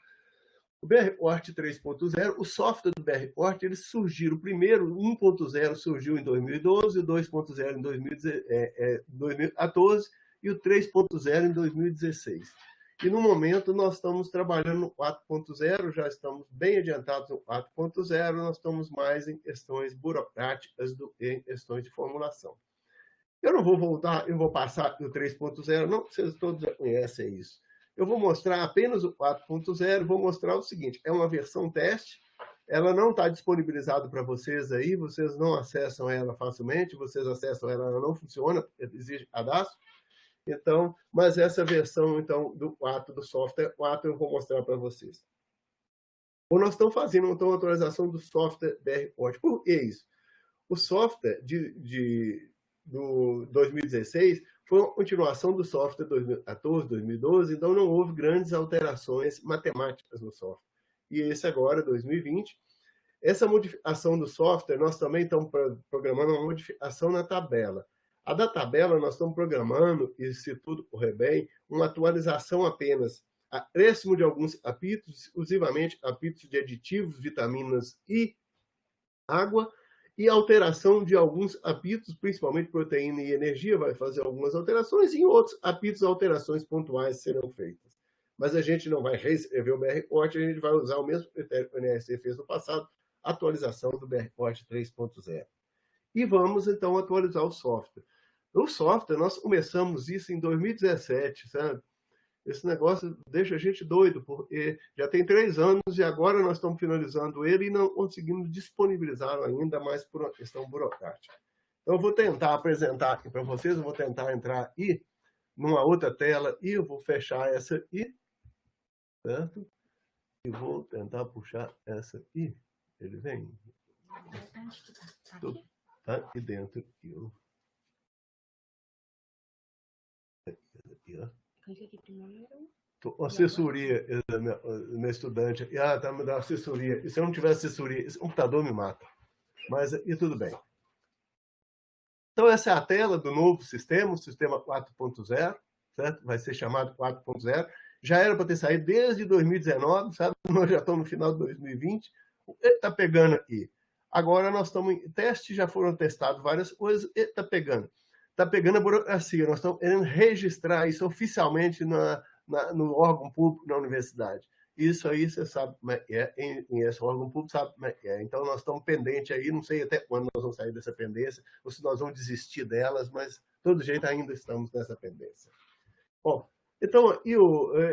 O BR-ORT 3.0, o software do BR-ORT, eles surgiram primeiro, o 1.0 surgiu em 2012, o 2.0 em 2014 e o 3.0 em 2016. E no momento nós estamos trabalhando no 4.0, já estamos bem adiantados no 4.0, nós estamos mais em questões burocráticas do que em questões de formulação. Eu não vou voltar, eu vou passar o 3.0, não, vocês todos já conhecem isso. Eu vou mostrar apenas o 4.0, vou mostrar o seguinte, é uma versão teste, ela não está disponibilizada para vocês aí, vocês não acessam ela facilmente, vocês acessam ela, ela não funciona, exige cadastro. Então, mas essa versão então, do 4, do software 4, eu vou mostrar para vocês. Ou nós estamos fazendo então, a atualização do software BR-ORT. Por que isso? O software do 2016 foi uma continuação do software 2014, 2012, então não houve grandes alterações matemáticas no software. E esse agora, 2020, essa modificação do software, nós também estamos programando uma modificação na tabela. A da tabela, nós estamos programando, e se tudo correr bem, uma atualização apenas, acréscimo de alguns capítulos, exclusivamente capítulos de aditivos, vitaminas e água, e alteração de alguns capítulos, principalmente proteína e energia, vai fazer algumas alterações, e em outros capítulos, alterações pontuais serão feitas. Mas a gente não vai reescrever o BR-ORT, a gente vai usar o mesmo critério que o NRC fez no passado, atualização do BR-ORT 3.0. E vamos, então, atualizar o software. O software, nós começamos isso em 2017, sabe? Esse negócio deixa a gente doido, porque já tem 3 anos e agora nós estamos finalizando ele e não conseguimos disponibilizá-lo ainda mais por uma questão burocrática. Então, eu vou tentar apresentar aqui para vocês, eu vou tentar entrar aqui numa outra tela e eu vou fechar essa aqui, certo? E vou tentar puxar essa aqui. Ele vem. Tá aqui dentro. Aqui, ó. Aqui primeiro. Assessoria, meu estudante. Tá me dando assessoria. E se eu não tiver assessoria, esse computador me mata. mas e tudo bem. Então, essa é a tela do novo sistema, o sistema 4.0, certo? Vai ser chamado 4.0. Já era para ter saído desde 2019, sabe? Nós já estamos no final de 2020. Ele está pegando aqui. Agora nós estamos em teste, já foram testadas várias coisas, ele está pegando. Está pegando a burocracia, nós estamos querendo registrar isso oficialmente no órgão público da universidade. Isso aí você sabe como é que é, em esse órgão público sabe como é que é. Então nós estamos pendentes aí, não sei até quando nós vamos sair dessa pendência, ou se nós vamos desistir delas, mas de todo jeito ainda estamos nessa pendência. Bom, então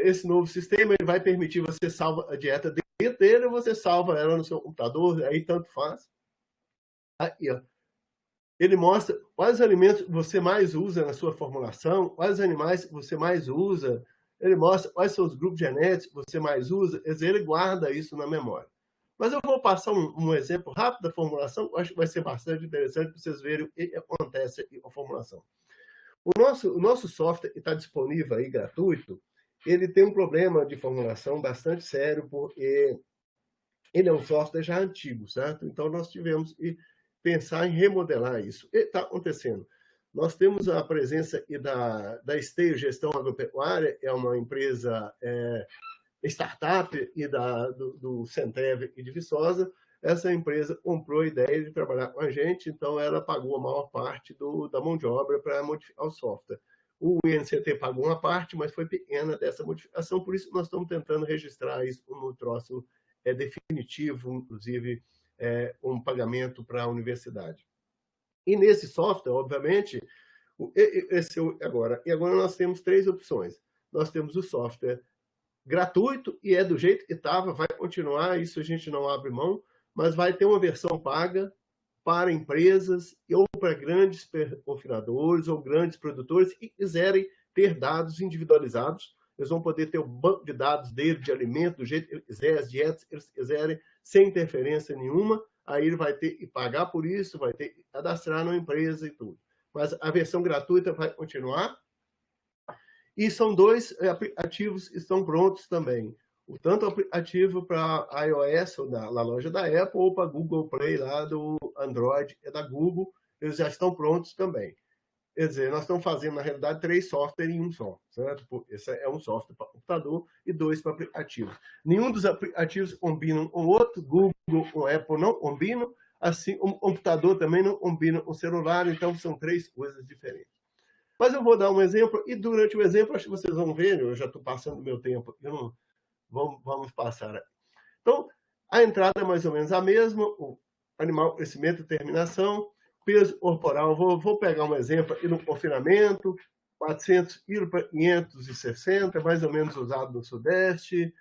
esse novo sistema ele vai permitir você salvar a dieta dentro dele, você salva ela no seu computador, aí tanto faz. Aí, ó. Ele mostra quais alimentos você mais usa na sua formulação, quais animais você mais usa, ele mostra quais são os grupos genéticos que você mais usa, quer dizer, ele guarda isso na memória. Mas eu vou passar um exemplo rápido da formulação, acho que vai ser bastante interessante para vocês verem o que acontece aqui com a formulação. O nosso software está disponível aí, gratuito, ele tem um problema de formulação bastante sério, porque ele é um software já antigo, certo? Então, nós tivemos que pensar em remodelar isso. O que está acontecendo? Nós temos a presença da Esteio Gestão Agropecuária, é uma empresa startup e do Centev e de Viçosa. Essa empresa comprou a ideia de trabalhar com a gente, então ela pagou a maior parte da mão de obra para modificar o software. O INCT pagou uma parte, mas foi pequena dessa modificação, por isso nós estamos tentando registrar isso no troço definitivo, inclusive um pagamento para a universidade. E nesse software, obviamente, agora nós temos três opções. Nós temos o software gratuito e é do jeito que estava, vai continuar, isso a gente não abre mão, mas vai ter uma versão paga para empresas ou para grandes confinadores ou grandes produtores que quiserem ter dados individualizados. Eles vão poder ter o banco de dados dele, de alimento, do jeito que eles quiserem, as dietas que eles quiserem, sem interferência nenhuma. Aí ele vai ter que pagar por isso, vai ter que cadastrar numa empresa e tudo. Mas a versão gratuita vai continuar. E são dois aplicativos que estão prontos também. Tanto o aplicativo para iOS, ou na loja da Apple, ou para Google Play, lá do Android, é da Google, eles já estão prontos também. Quer dizer, nós estamos fazendo, na realidade, 3 softwares em um só, certo? Esse é um software para computador e 2 para aplicativos. Nenhum dos aplicativos combinam com o outro, Google ou Apple não combinam, assim, o computador também não combina com o celular, então são 3 coisas diferentes. Mas eu vou dar um exemplo, e durante o exemplo, acho que vocês vão ver, eu já estou passando o meu tempo, vamos passar. Então, a entrada é mais ou menos a mesma, o animal, crescimento e terminação, peso corporal, vou pegar um exemplo aqui no confinamento, 400 kg para 560, mais ou menos usado no Sudeste.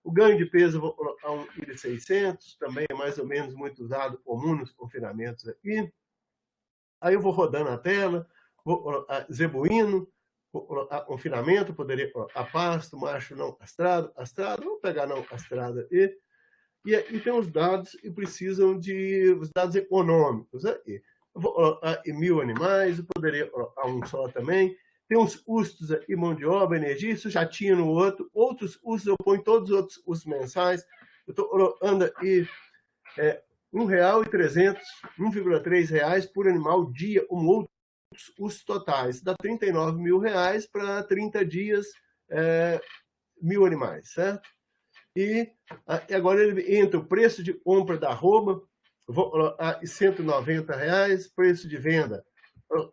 O ganho de peso, vou colocar 1,6 kg, também é mais ou menos muito usado, comum nos confinamentos aqui. Aí eu vou rodando a tela, vou colocar zebuíno, vou colocar confinamento, poderia colocar pasto, macho não castrado, vou pegar não castrado aqui. E aqui tem os dados que precisam os dados econômicos aqui. Eu vou colocar 1.000 animais, eu poderia colocar um só também. Tem uns custos aqui, mão de obra, energia, isso já tinha no outro. Outros custos, eu ponho todos os outros custos mensais. Eu estou colocando aqui R$1,300, R$1,3 por animal dia, com outros custos totais. Dá R$39 mil para 30 dias, 1.000 animais, certo? E agora ele entra o preço de compra da arroba, vou colocar R$190, preço de venda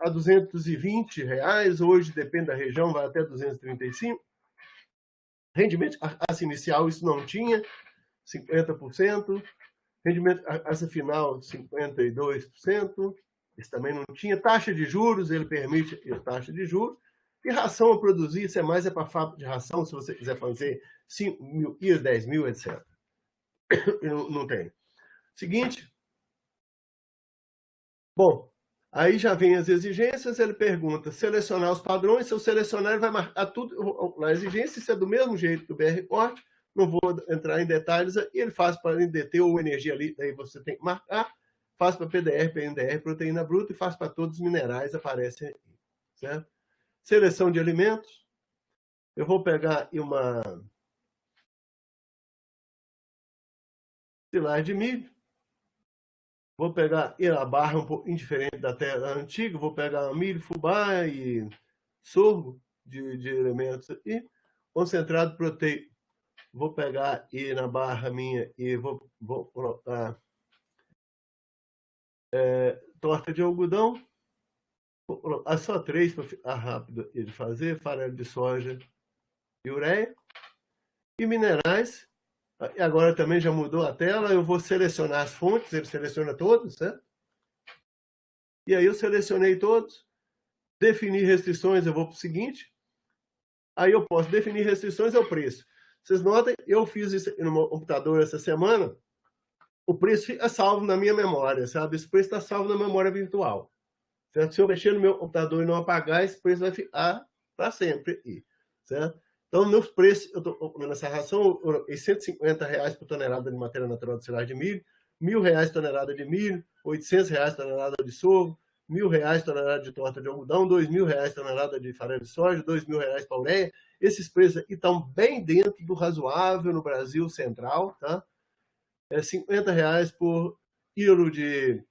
a R$220, hoje depende da região, vai até 235. Rendimento essa inicial, isso não tinha, 50%. Rendimento essa final, 52%. Isso também não tinha. Taxa de juros, ele permite a taxa de juros. E ração a produzir, isso é para fábrica de ração, se você quiser fazer 5 mil, 10 mil, etc. Não tem. Seguinte. Bom, aí já vem as exigências, ele pergunta, selecionar os padrões, se eu selecionar, ele vai marcar tudo na exigência, isso é do mesmo jeito que o BR Corte, não vou entrar em detalhes, e ele faz para NDT ou energia ali, daí você tem que marcar, faz para PDR, PNDR, proteína bruta, e faz para todos os minerais, aparece aqui, certo? Seleção de alimentos, eu vou pegar uma silagem de milho, Vou pegar a barra um pouco indiferente da terra antiga, vou pegar milho, fubá e sorgo de elementos e concentrado proteico. Vou pegar e na barra minha e vou colocar torta de algodão. Vou colocar só 3 para ficar rápido de fazer, farelo de soja e ureia. E minerais. E agora também já mudou a tela, eu vou selecionar as fontes, ele seleciona todos, certo? E aí eu selecionei todos, definir restrições, eu vou para o seguinte, aí eu posso definir restrições ao preço. Vocês notem, eu fiz isso no meu computador essa semana, o preço fica salvo na minha memória, sabe? Esse preço está salvo na memória virtual. Certo? Se eu mexer no meu computador e não apagar, esse preço vai ficar para sempre aí, certo? Então, meus preços, eu estou comprando essa ração, R$150 por tonelada de matéria natural de silagem de milho, R$1.000 tonelada de milho, R$800 tonelada de sorgo, R$1.000 tonelada de torta de algodão, R$2.000 tonelada de farelo de soja, R$2.000 para ureia. Esses preços estão bem dentro do razoável no Brasil central, tá? R$50 por quilo de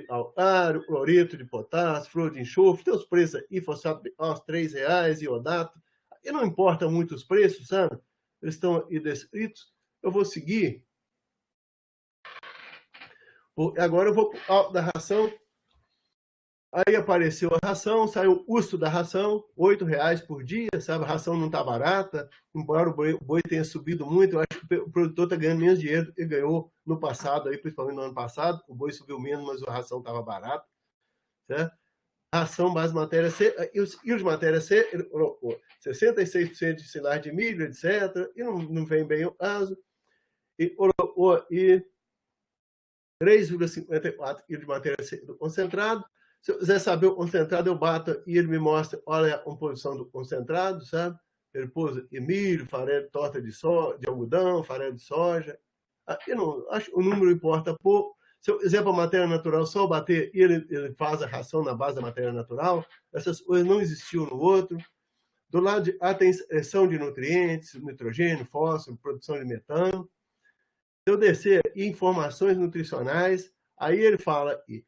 alcário, cloreto de potássio, flor de enxofre, tem os preços aí, fosfato de cálcio, R$3, iodato. E não importa muito os preços, sabe? Eles estão aí descritos. Eu vou seguir. Agora eu vou para o alto da ração. Aí apareceu a ração, saiu o custo da ração, R$8 por dia, sabe? A ração não está barata, embora o boi tenha subido muito, eu acho que o produtor está ganhando menos dinheiro do que ganhou no passado, aí, principalmente no ano passado. O boi subiu menos, mas a ração estava barata, certo? Ração base matéria C, e os matéria C, ele colocou 66% de silagem de milho, etc., e não vem bem o caso, e colocou 3,54 kg de matéria C do concentrado. Se eu quiser saber o concentrado, eu bato e ele me mostra, olha a composição do concentrado, sabe? Ele pôs milho, farelo, torta de algodão, farelo de soja. Eu não acho o número importa pouco. Se eu quiser para matéria natural só bater e ele faz a ração na base da matéria natural, essas coisas não existiam no outro. Do lado de tem extração de nutrientes, nitrogênio, fósforo, produção de metano. Se eu descer informações nutricionais, aí ele fala que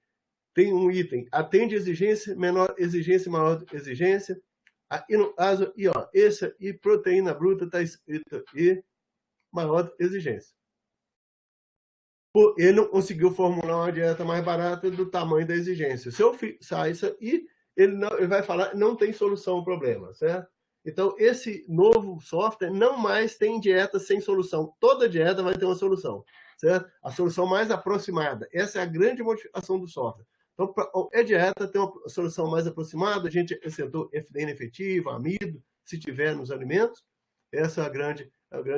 tem um item, atende exigência, menor exigência, maior exigência. Aqui no caso, esse e proteína bruta está escrito aqui, maior exigência. Ele não conseguiu formular uma dieta mais barata do tamanho da exigência. Se eu fixar isso aí, ele vai falar não tem solução ao problema, certo? Então, esse novo software não mais tem dieta sem solução. Toda dieta vai ter uma solução, certo? A solução mais aproximada. Essa é a grande modificação do software. Então, para qualquer dieta tem uma solução mais aproximada. A gente acrescentou FDN efetivo, amido, se tiver nos alimentos. Essa é a grande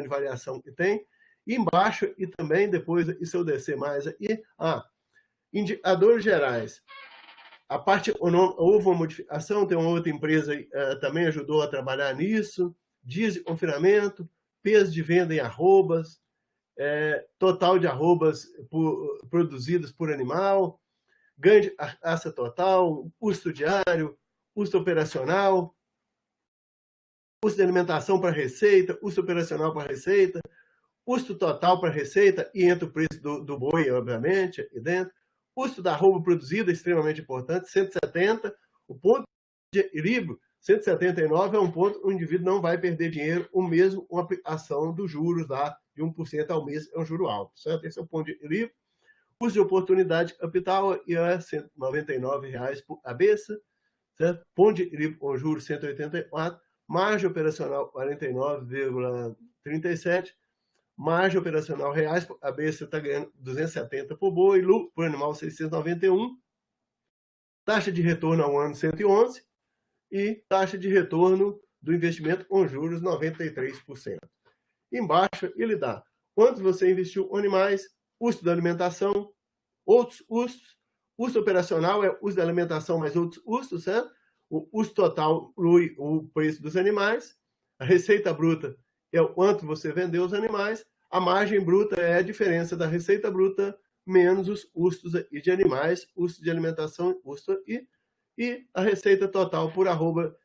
variação que tem. E embaixo, e também depois, e se eu descer mais aqui, indicadores gerais. A parte houve uma modificação, tem uma outra empresa também ajudou a trabalhar nisso, dias de confinamento, peso de venda em arrobas, total de arrobas produzidas por animal, ganho de carcaça total, custo diário, custo operacional, custo de alimentação para receita, custo operacional para receita, custo total para receita, e entra o preço do boi, obviamente, aqui dentro. Custo da arroba produzida, extremamente importante, 170. O ponto de equilíbrio, 179, é um ponto onde o indivíduo não vai perder dinheiro, ou mesmo uma aplicação dos juros lá de 1% ao mês, é um juro alto, certo? Esse é o ponto de equilíbrio. Custo de oportunidade de capital é R$ 199 por cabeça, certo? Ponto de equilíbrio com juros 184, margem operacional 49,37, margem operacional reais por cabeça está ganhando 270 por boi, lucro por animal 691, taxa de retorno ao ano 111 e taxa de retorno do investimento com juros 93%. Embaixo ele dá quanto você investiu em animais, custo da alimentação, outros custos, custo operacional é custo da alimentação mais outros custos, certo? O custo total inclui o preço dos animais, a receita bruta é o quanto você vendeu os animais, a margem bruta é a diferença da receita bruta menos os custos de animais, custo de alimentação, custo e a receita total por arroba,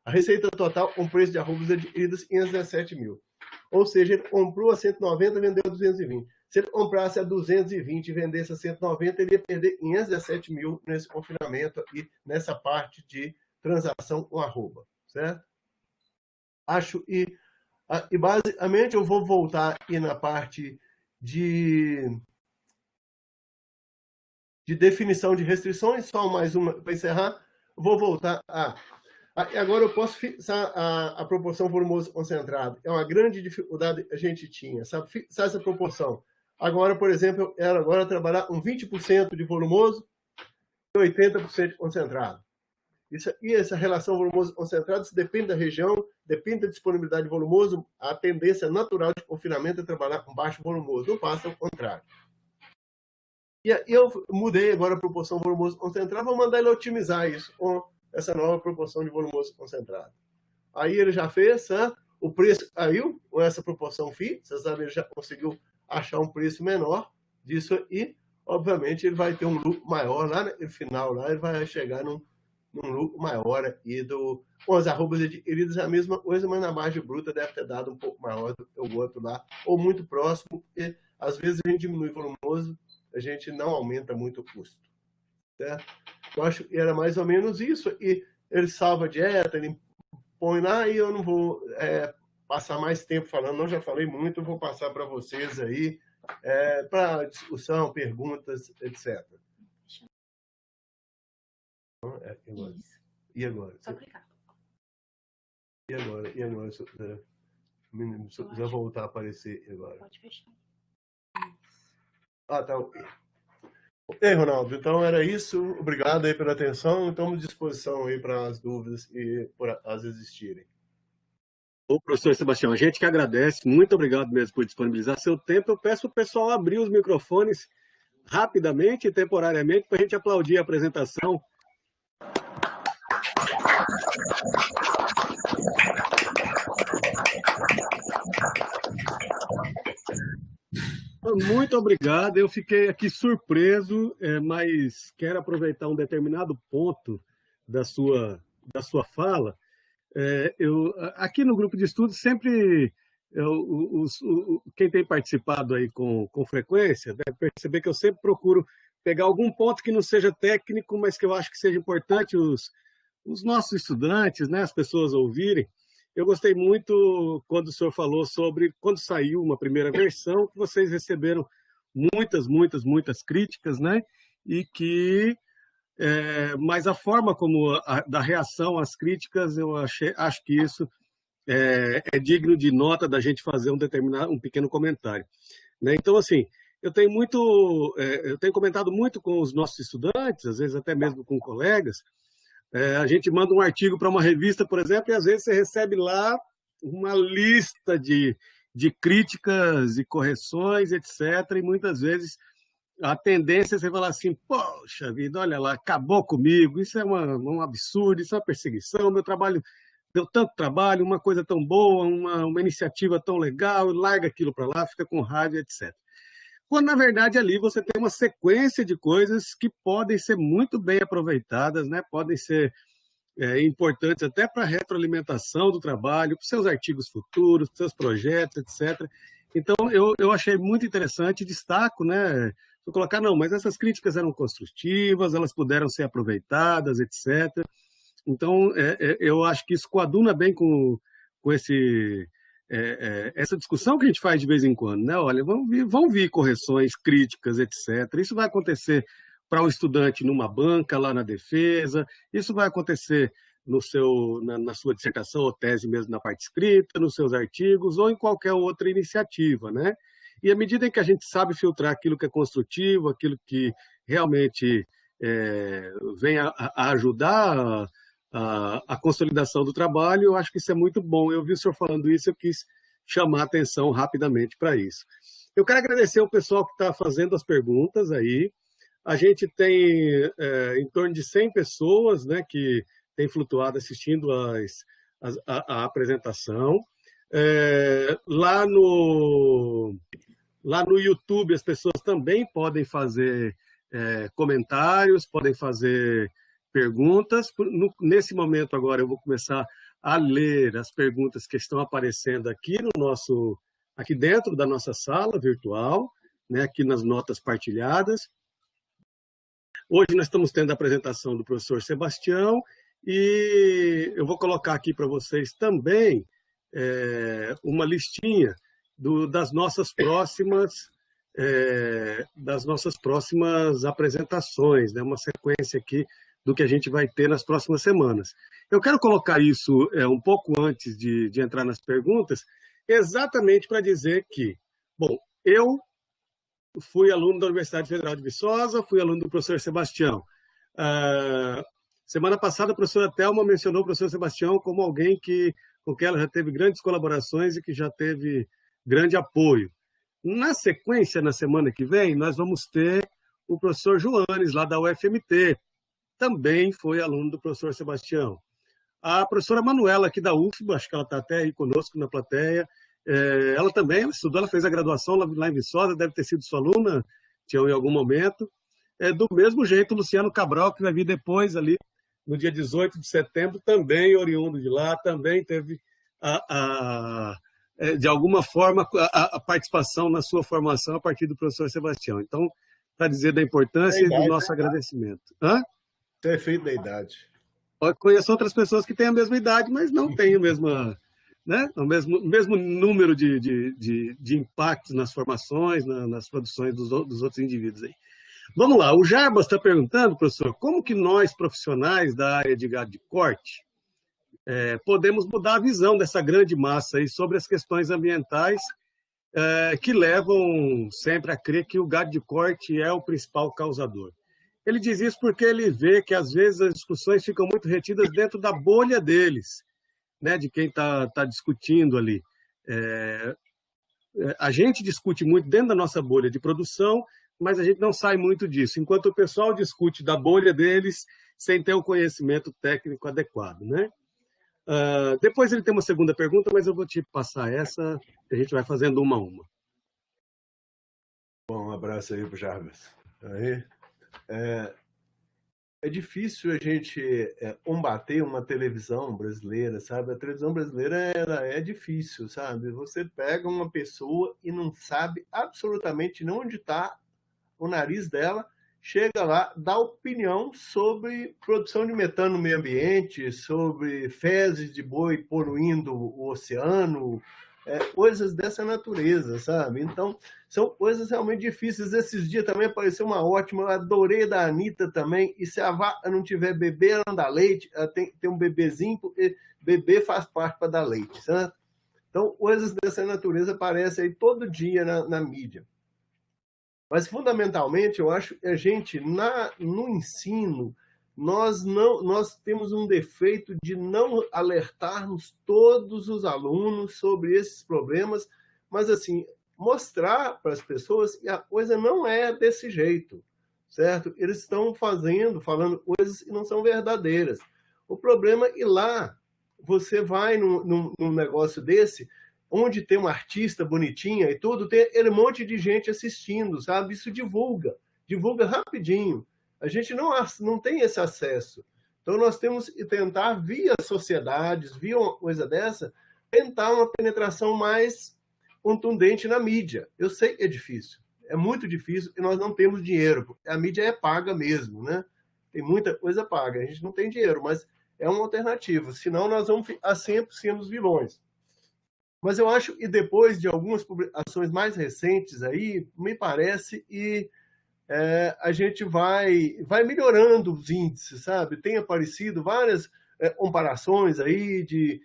a receita total com preço de arrobas adquiridas 517 mil. Ou seja, ele comprou a 190 e vendeu a 220. Se ele comprasse a 220 e vendesse a 190, ele ia perder 517 mil nesse confinamento e nessa parte de transação com arroba, certo? Acho, e basicamente eu vou voltar aqui na parte de definição de restrições, só mais uma para encerrar. Vou voltar agora eu posso fixar a proporção volumoso concentrado. É uma grande dificuldade que a gente tinha, sabe? Fixar essa proporção. Agora, por exemplo, eu quero agora trabalhar um 20% de volumoso e 80% de concentrado. E essa relação volumoso-concentrado, isso depende da região, depende da disponibilidade de volumoso. A tendência natural de confinamento é trabalhar com baixo volumoso, não passa ao contrário. E eu mudei agora a proporção volumoso-concentrado, vou mandar ele otimizar isso com essa nova proporção de volumoso-concentrado. Aí ele já fez, o preço caiu com essa proporção FI, vocês sabem, ele já conseguiu achar um preço menor disso e, obviamente, ele vai ter um lucro maior lá no final, lá ele vai chegar num lucro maior e com as arrobas adquiridas é a mesma coisa, mas na margem bruta deve ter dado um pouco maior do que o outro lá, ou muito próximo, porque às vezes a gente diminui o volumoso, a gente não aumenta muito o custo. Certo? Eu acho que era mais ou menos isso, e ele salva a dieta, ele põe lá, e eu não vou passar mais tempo falando, não, já falei muito, eu vou passar para vocês aí, para discussão, perguntas, etc. E agora? Só clicar. E agora? Se eu quiser voltar a aparecer agora. Pode fechar. Tá ok. Ok, Ronaldo, então era isso. Obrigado aí pela atenção. Estamos à disposição aí para as dúvidas e por as existirem. Ô, professor Sebastião, a gente que agradece. Muito obrigado mesmo por disponibilizar seu tempo. Eu peço para o pessoal abrir os microfones rapidamente e temporariamente para a gente aplaudir a apresentação. Muito obrigado, eu fiquei aqui surpreso, mas quero aproveitar um determinado ponto da sua fala. Aqui no grupo de estudos, sempre quem tem participado aí com frequência deve perceber que eu sempre procuro pegar algum ponto que não seja técnico, mas que eu acho que seja importante os nossos estudantes, né, as pessoas ouvirem. Eu gostei muito quando o senhor falou sobre quando saiu uma primeira versão, que vocês receberam muitas críticas, né? E que, mas a forma como da reação às críticas, eu acho que isso é digno de nota da gente fazer um pequeno comentário, né? Então, assim, eu tenho comentado muito com os nossos estudantes, às vezes até mesmo com colegas. A gente manda um artigo para uma revista, por exemplo, e às vezes você recebe lá uma lista de críticas e correções, etc. E muitas vezes a tendência é você falar assim, poxa vida, olha lá, acabou comigo, isso é um absurdo, isso é uma perseguição, meu trabalho deu tanto trabalho, uma coisa tão boa, uma iniciativa tão legal, larga aquilo para lá, fica com raiva, etc. Quando, na verdade, ali você tem uma sequência de coisas que podem ser muito bem aproveitadas, né? Podem ser importantes até para a retroalimentação do trabalho, para os seus artigos futuros, para os seus projetos, etc. Então, eu achei muito interessante, destaco, né? Vou colocar, não, mas essas críticas eram construtivas, elas puderam ser aproveitadas, etc. Então, eu acho que isso coaduna bem com essa discussão que a gente faz de vez em quando, né? Olha, vão vir correções, críticas, etc. Isso vai acontecer para um estudante numa banca, lá na defesa, isso vai acontecer na sua dissertação ou tese mesmo na parte escrita, nos seus artigos ou em qualquer outra iniciativa, né? E à medida em que a gente sabe filtrar aquilo que é construtivo, aquilo que realmente vem a ajudar a consolidação do trabalho, eu acho que isso é muito bom. Eu vi o senhor falando isso, eu quis chamar a atenção rapidamente para isso. Eu quero agradecer ao pessoal que está fazendo as perguntas aí. A gente tem em torno de 100 pessoas, né, que têm flutuado assistindo a apresentação. Lá no YouTube, as pessoas também podem fazer comentários, podem fazer perguntas. Nesse momento agora eu vou começar a ler as perguntas que estão aparecendo aqui dentro da nossa sala virtual, né, aqui nas notas partilhadas. Hoje nós estamos tendo a apresentação do professor Sebastião e eu vou colocar aqui para vocês também uma listinha das nossas próximas apresentações, né? Uma sequência aqui do que a gente vai ter nas próximas semanas. Eu quero colocar isso um pouco antes de entrar nas perguntas, exatamente para dizer que, bom, eu fui aluno da Universidade Federal de Viçosa, fui aluno do professor Sebastião. Semana passada, a professora Thelma mencionou o professor Sebastião como alguém com quem ela já teve grandes colaborações e que já teve grande apoio. Na sequência, na semana que vem, nós vamos ter o professor Joanes, lá da UFMT, também foi aluno do professor Sebastião. A professora Manuela, aqui da UFBA, acho que ela está até aí conosco na plateia, ela também estudou, ela fez a graduação lá em Viçosa, deve ter sido sua aluna, Tião, em algum momento. Do mesmo jeito, o Luciano Cabral, que vai vir depois, ali, no dia 18 de setembro, também oriundo de lá, também teve, de alguma forma, a participação na sua formação a partir do professor Sebastião. Então, para dizer da importância e do nosso agradecimento. Você é feito da idade. Eu conheço outras pessoas que têm a mesma idade, mas não têm o mesmo número de impactos nas formações, nas produções dos outros indivíduos aí. Vamos lá, o Jarbas está perguntando, professor, como que nós, profissionais da área de gado de corte, podemos mudar a visão dessa grande massa aí sobre as questões ambientais que levam sempre a crer que o gado de corte é o principal causador. Ele diz isso porque ele vê que, às vezes, as discussões ficam muito retidas dentro da bolha deles, né, de quem está discutindo ali. A gente discute muito dentro da nossa bolha de produção, mas a gente não sai muito disso, enquanto o pessoal discute da bolha deles sem ter o conhecimento técnico adequado, né? Depois ele tem uma segunda pergunta, mas eu vou te passar essa, a gente vai fazendo uma a uma. Bom, um abraço aí para o Jarbas. É difícil a gente combater uma televisão brasileira, sabe? A televisão brasileira ela é difícil, sabe? Você pega uma pessoa e não sabe absolutamente onde está o nariz dela, chega lá, dá opinião sobre produção de metano no meio ambiente, sobre fezes de boi poluindo o oceano, coisas dessa natureza, sabe? Então, são coisas realmente difíceis. Esses dias também apareceu uma ótima, eu adorei da Anitta também, e se a vaca não tiver bebê, ela não dá leite, ela tem um bebezinho, porque bebê faz parte para dar leite, certo? Então, coisas dessa natureza aparecem aí todo dia na mídia. Mas, fundamentalmente, eu acho que a gente, no ensino, nós temos um defeito de não alertarmos todos os alunos sobre esses problemas, mas, assim, mostrar para as pessoas que a coisa não é desse jeito, certo? Eles estão falando coisas que não são verdadeiras. O problema é ir lá, você vai num negócio desse, onde tem uma artista bonitinha e tudo, tem um monte de gente assistindo, sabe? Isso divulga rapidinho. A gente não tem esse acesso. Então, nós temos que tentar, via sociedades, via uma coisa dessa, tentar uma penetração mais contundente na mídia. Eu sei que é difícil, é muito difícil, e nós não temos dinheiro. A mídia é paga mesmo, né? Tem muita coisa paga, a gente não tem dinheiro, mas é uma alternativa. Senão, nós vamos ficar sempre sendo os vilões. Mas eu acho que depois de algumas publicações mais recentes aí, me parece que a gente vai melhorando os índices, sabe? Tem aparecido várias comparações aí de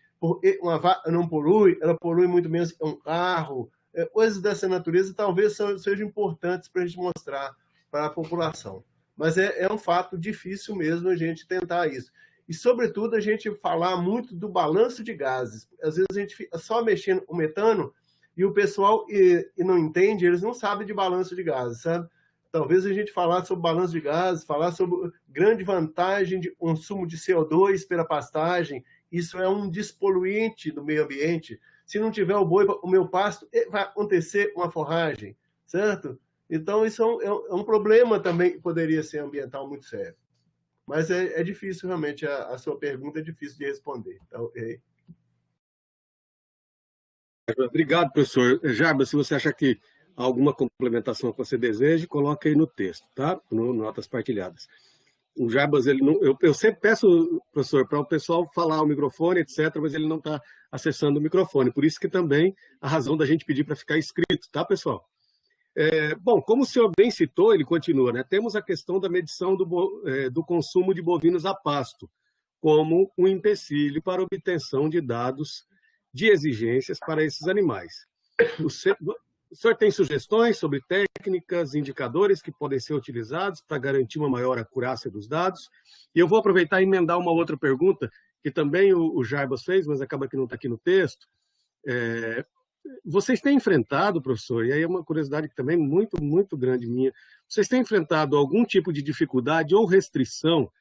uma vaca não polui, ela polui muito menos que um carro, coisas dessa natureza talvez sejam importantes para a gente mostrar para a população. Mas é um fato difícil mesmo a gente tentar isso. E, sobretudo, a gente falar muito do balanço de gases. Às vezes a gente fica só mexendo com metano e o pessoal que não entende, eles não sabem de balanço de gases, sabe? Talvez a gente falar sobre balanço de gases, falar sobre grande vantagem de consumo de CO2 pela pastagem. Isso é um despoluinte do meio ambiente. Se não tiver o boi para comer o pasto, vai acontecer uma forragem, certo? Então, isso é um problema também que poderia ser ambiental muito sério. Mas é difícil, realmente, a sua pergunta é difícil de responder. Então, Obrigado, professor. Jarbas, se você acha que alguma complementação que você deseje, coloque aí no texto, tá? No notas partilhadas. O Jarbas, ele não, eu sempre peço, professor, para o pessoal falar o microfone, etc., mas ele não está acessando o microfone. Por isso que também a razão da gente pedir para ficar escrito, tá, pessoal? Bom, como o senhor bem citou, ele continua, né? Temos a questão da medição do consumo de bovinos a pasto, como um empecilho para a obtenção de dados de exigências para esses animais. O senhor tem sugestões sobre técnicas, indicadores que podem ser utilizados para garantir uma maior acurácia dos dados? E eu vou aproveitar e emendar uma outra pergunta, que também o Jarbas fez, mas acaba que não está aqui no texto. Vocês têm enfrentado, professor, e aí é uma curiosidade também muito, muito grande minha, vocês têm enfrentado algum tipo de dificuldade ou restrição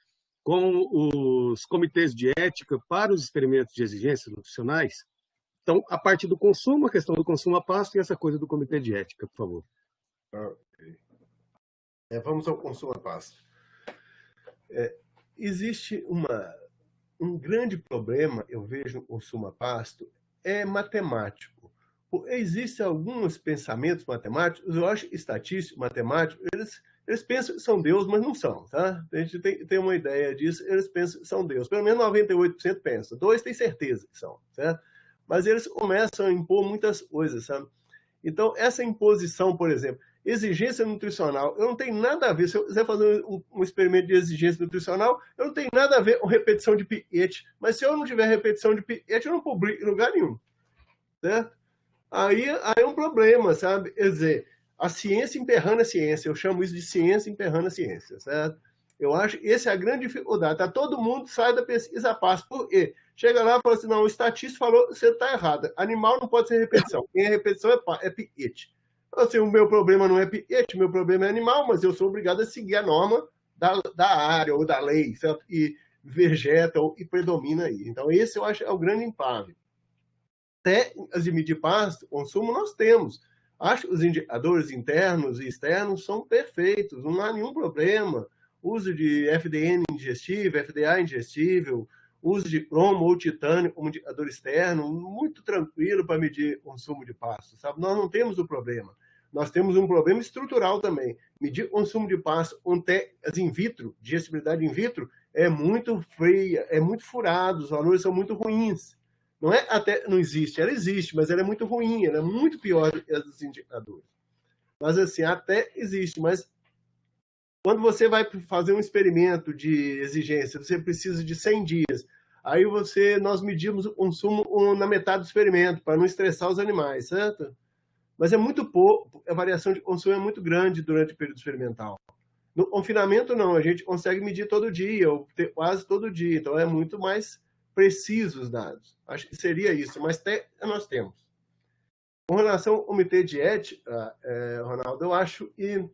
com os comitês de ética para os experimentos de exigências nutricionais? Então, a parte do consumo, a questão do consumo a pasto e essa coisa do comitê de ética, por favor. Okay. Vamos ao consumo a pasto. Existe um grande problema, eu vejo no consumo a pasto, é matemático. Existem alguns pensamentos matemáticos, eu acho estatístico, matemático, eles pensam que são Deus, mas não são, tá? A gente tem uma ideia disso, eles pensam que são Deus. Pelo menos 98% pensam, 2% tem certeza que são, certo? Mas eles começam a impor muitas coisas, sabe? Então, essa imposição, por exemplo, exigência nutricional, eu não tenho nada a ver, se eu quiser fazer um experimento de exigência nutricional, eu não tenho nada a ver com repetição de pH, mas se eu não tiver repetição de pH, eu não publico em lugar nenhum, certo? Aí é um problema, sabe? Quer dizer, a ciência emperrando a ciência, eu chamo isso de ciência emperrando a ciência, certo? Eu acho que essa é a grande dificuldade, tá? Todo mundo sai da pesquisa a passo, por quê? Chega lá e fala assim, não, o estatístico falou, você está errado, animal não pode ser repetição, quem é repetição é pH. Assim, o meu problema não é pH, o meu problema é animal, mas eu sou obrigado a seguir a norma da área ou da lei, certo? E vegeta e predomina aí. Então, esse eu acho é o grande impave. Técnicas de medir pasto, consumo, nós temos. Acho que os indicadores internos e externos são perfeitos, não há nenhum problema. Uso de FDN indigestível, FDA indigestível, uso de cromo ou titânio como indicador externo, muito tranquilo para medir consumo de pasto, sabe? Nós não temos o problema. Nós temos um problema estrutural também. Medir consumo de pasto com técnicas in vitro, digestibilidade in vitro, é muito feia, é muito furado, os valores são muito ruins. Não é até não existe, ela existe, mas ela é muito ruim, ela é muito pior do que a dos indicadores. Mas assim, até existe, mas quando você vai fazer um experimento de exigência, você precisa de 100 dias. Aí nós medimos o consumo na metade do experimento, para não estressar os animais, certo? Mas é muito pouco, a variação de consumo é muito grande durante o período experimental. No confinamento, não, a gente consegue medir todo dia, ou quase todo dia, então é muito mais precisos os dados. Acho que seria isso, mas nós temos. Com relação ao comitê de ética, Ronaldo, eu acho que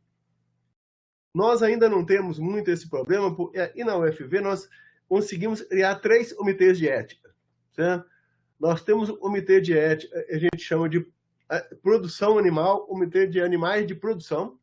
nós ainda não temos muito esse problema, e na UFV nós conseguimos criar 3 comitês de ética. Certo? Nós temos o comitê de ética, a gente chama de produção animal, comitê de animais de produção,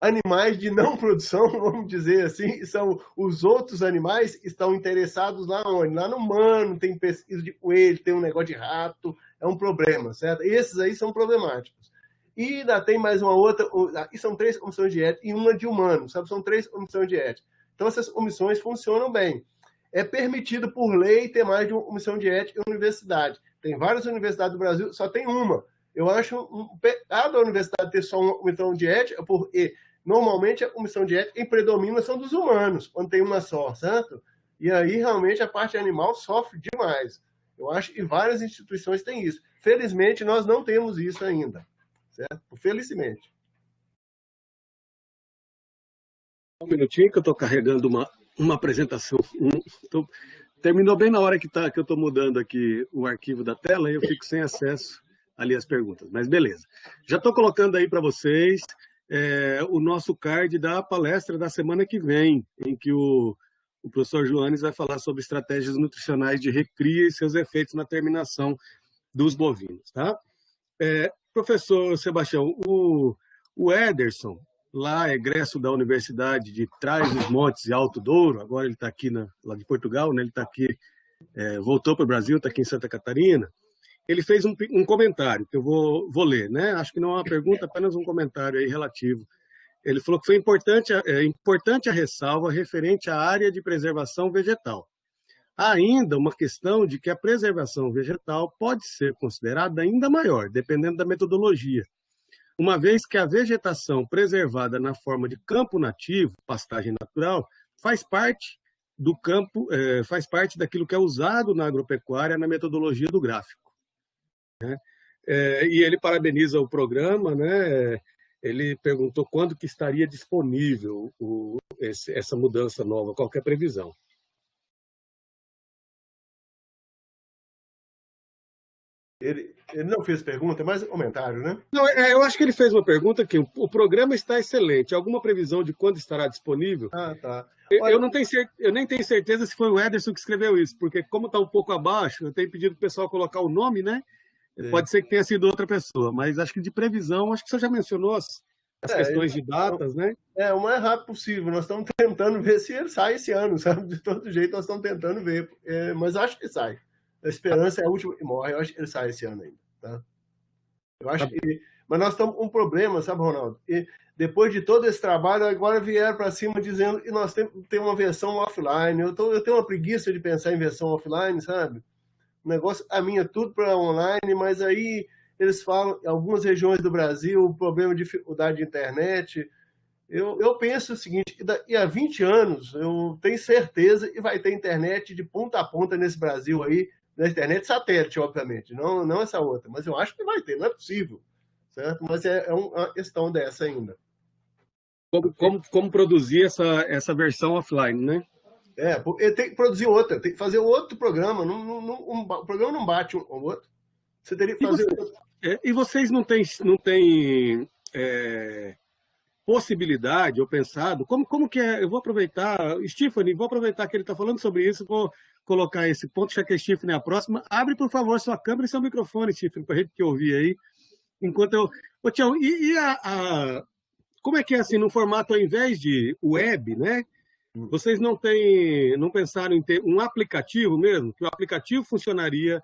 animais de não produção, vamos dizer assim, são os outros animais que estão interessados lá onde? Lá no humano, tem pesquisa de coelho, tem um negócio de rato, é um problema, certo? Esses aí são problemáticos. E ainda tem mais uma outra, e são 3 comissões de ética e uma de humanos, sabe? São 3 comissões de ética. Então essas comissões funcionam bem. É permitido por lei ter mais de uma comissão de ética em universidade. Tem várias universidades do Brasil, só tem uma. Eu acho um pecado a universidade ter só uma comissão de ética, porque normalmente a comissão de ética em predominação dos humanos, quando tem uma só, certo? E aí realmente a parte animal sofre demais. Eu acho que várias instituições têm isso. Felizmente nós não temos isso ainda, certo? Felizmente. Um minutinho que eu estou carregando uma apresentação. Terminou bem na hora que eu estou mudando aqui o arquivo da tela e eu fico sem acesso ali às perguntas, mas beleza. Já estou colocando aí para vocês o nosso card da palestra da semana que vem, em que o professor Joanes vai falar sobre estratégias nutricionais de recria e seus efeitos na terminação dos bovinos. Tá? Professor Sebastião, o Ederson, lá, egresso da Universidade de Trás-os-Montes e Alto Douro, agora ele está aqui lá de Portugal, né? Ele está aqui, voltou para o Brasil, está aqui em Santa Catarina. ele fez um comentário, que eu vou ler, né? Acho que não é uma pergunta, apenas um comentário aí relativo. Ele falou que foi importante a ressalva referente à área de preservação vegetal. Há ainda uma questão de que a preservação vegetal pode ser considerada ainda maior, dependendo da metodologia, uma vez que a vegetação preservada na forma de campo nativo, pastagem natural, faz parte do campo, faz parte daquilo que é usado na agropecuária na metodologia do gráfico, né? E ele parabeniza o programa, né? Ele perguntou quando que estaria disponível essa mudança nova, qual que é a previsão. Ele não fez pergunta, mas comentário, né? Não, eu acho que ele fez uma pergunta que o programa está excelente. Alguma previsão de quando estará disponível? Ah, tá. Olha, eu nem tenho certeza se foi o Ederson que escreveu isso, porque como está um pouco abaixo, eu tenho pedido para o pessoal colocar o nome, né? Pode ser que tenha sido outra pessoa, mas acho que de previsão, acho que você já mencionou as questões de datas, né? O mais rápido possível. Nós estamos tentando ver se ele sai esse ano, sabe? De todo jeito, nós estamos tentando ver. Mas acho que sai. A esperança é a última que morre. Eu acho que ele sai esse ano ainda, tá? Eu acho que... Mas nós estamos com um problema, sabe, Ronaldo? E depois de todo esse trabalho, agora vieram para cima dizendo que nós temos uma versão offline. Eu tenho uma preguiça de pensar em versão offline, sabe? O negócio, a minha, tudo para online, mas aí eles falam, em algumas regiões do Brasil, o problema de dificuldade de internet. Eu penso o seguinte, daqui a 20 anos, eu tenho certeza que vai ter internet de ponta a ponta nesse Brasil aí, na internet satélite, obviamente, não essa outra, mas eu acho que vai ter, não é possível, certo? Mas é uma questão dessa ainda. Como produzir essa versão offline, né? Ele tem que produzir outra, tem que fazer outro programa, o programa não bate um ao outro, você teria que fazer outro. E vocês não têm possibilidade ou pensado, como que é, eu vou aproveitar, Stephanie, vou aproveitar que ele está falando sobre isso, vou colocar esse ponto, já que a Stephanie é a próxima. Abre, por favor, sua câmera e seu microfone, Stephanie, para a gente que ouvir aí. Enquanto eu... Ô, Tião, como é que é assim, no formato, ao invés de web, né? Vocês não pensaram em ter um aplicativo mesmo? Que o aplicativo funcionaria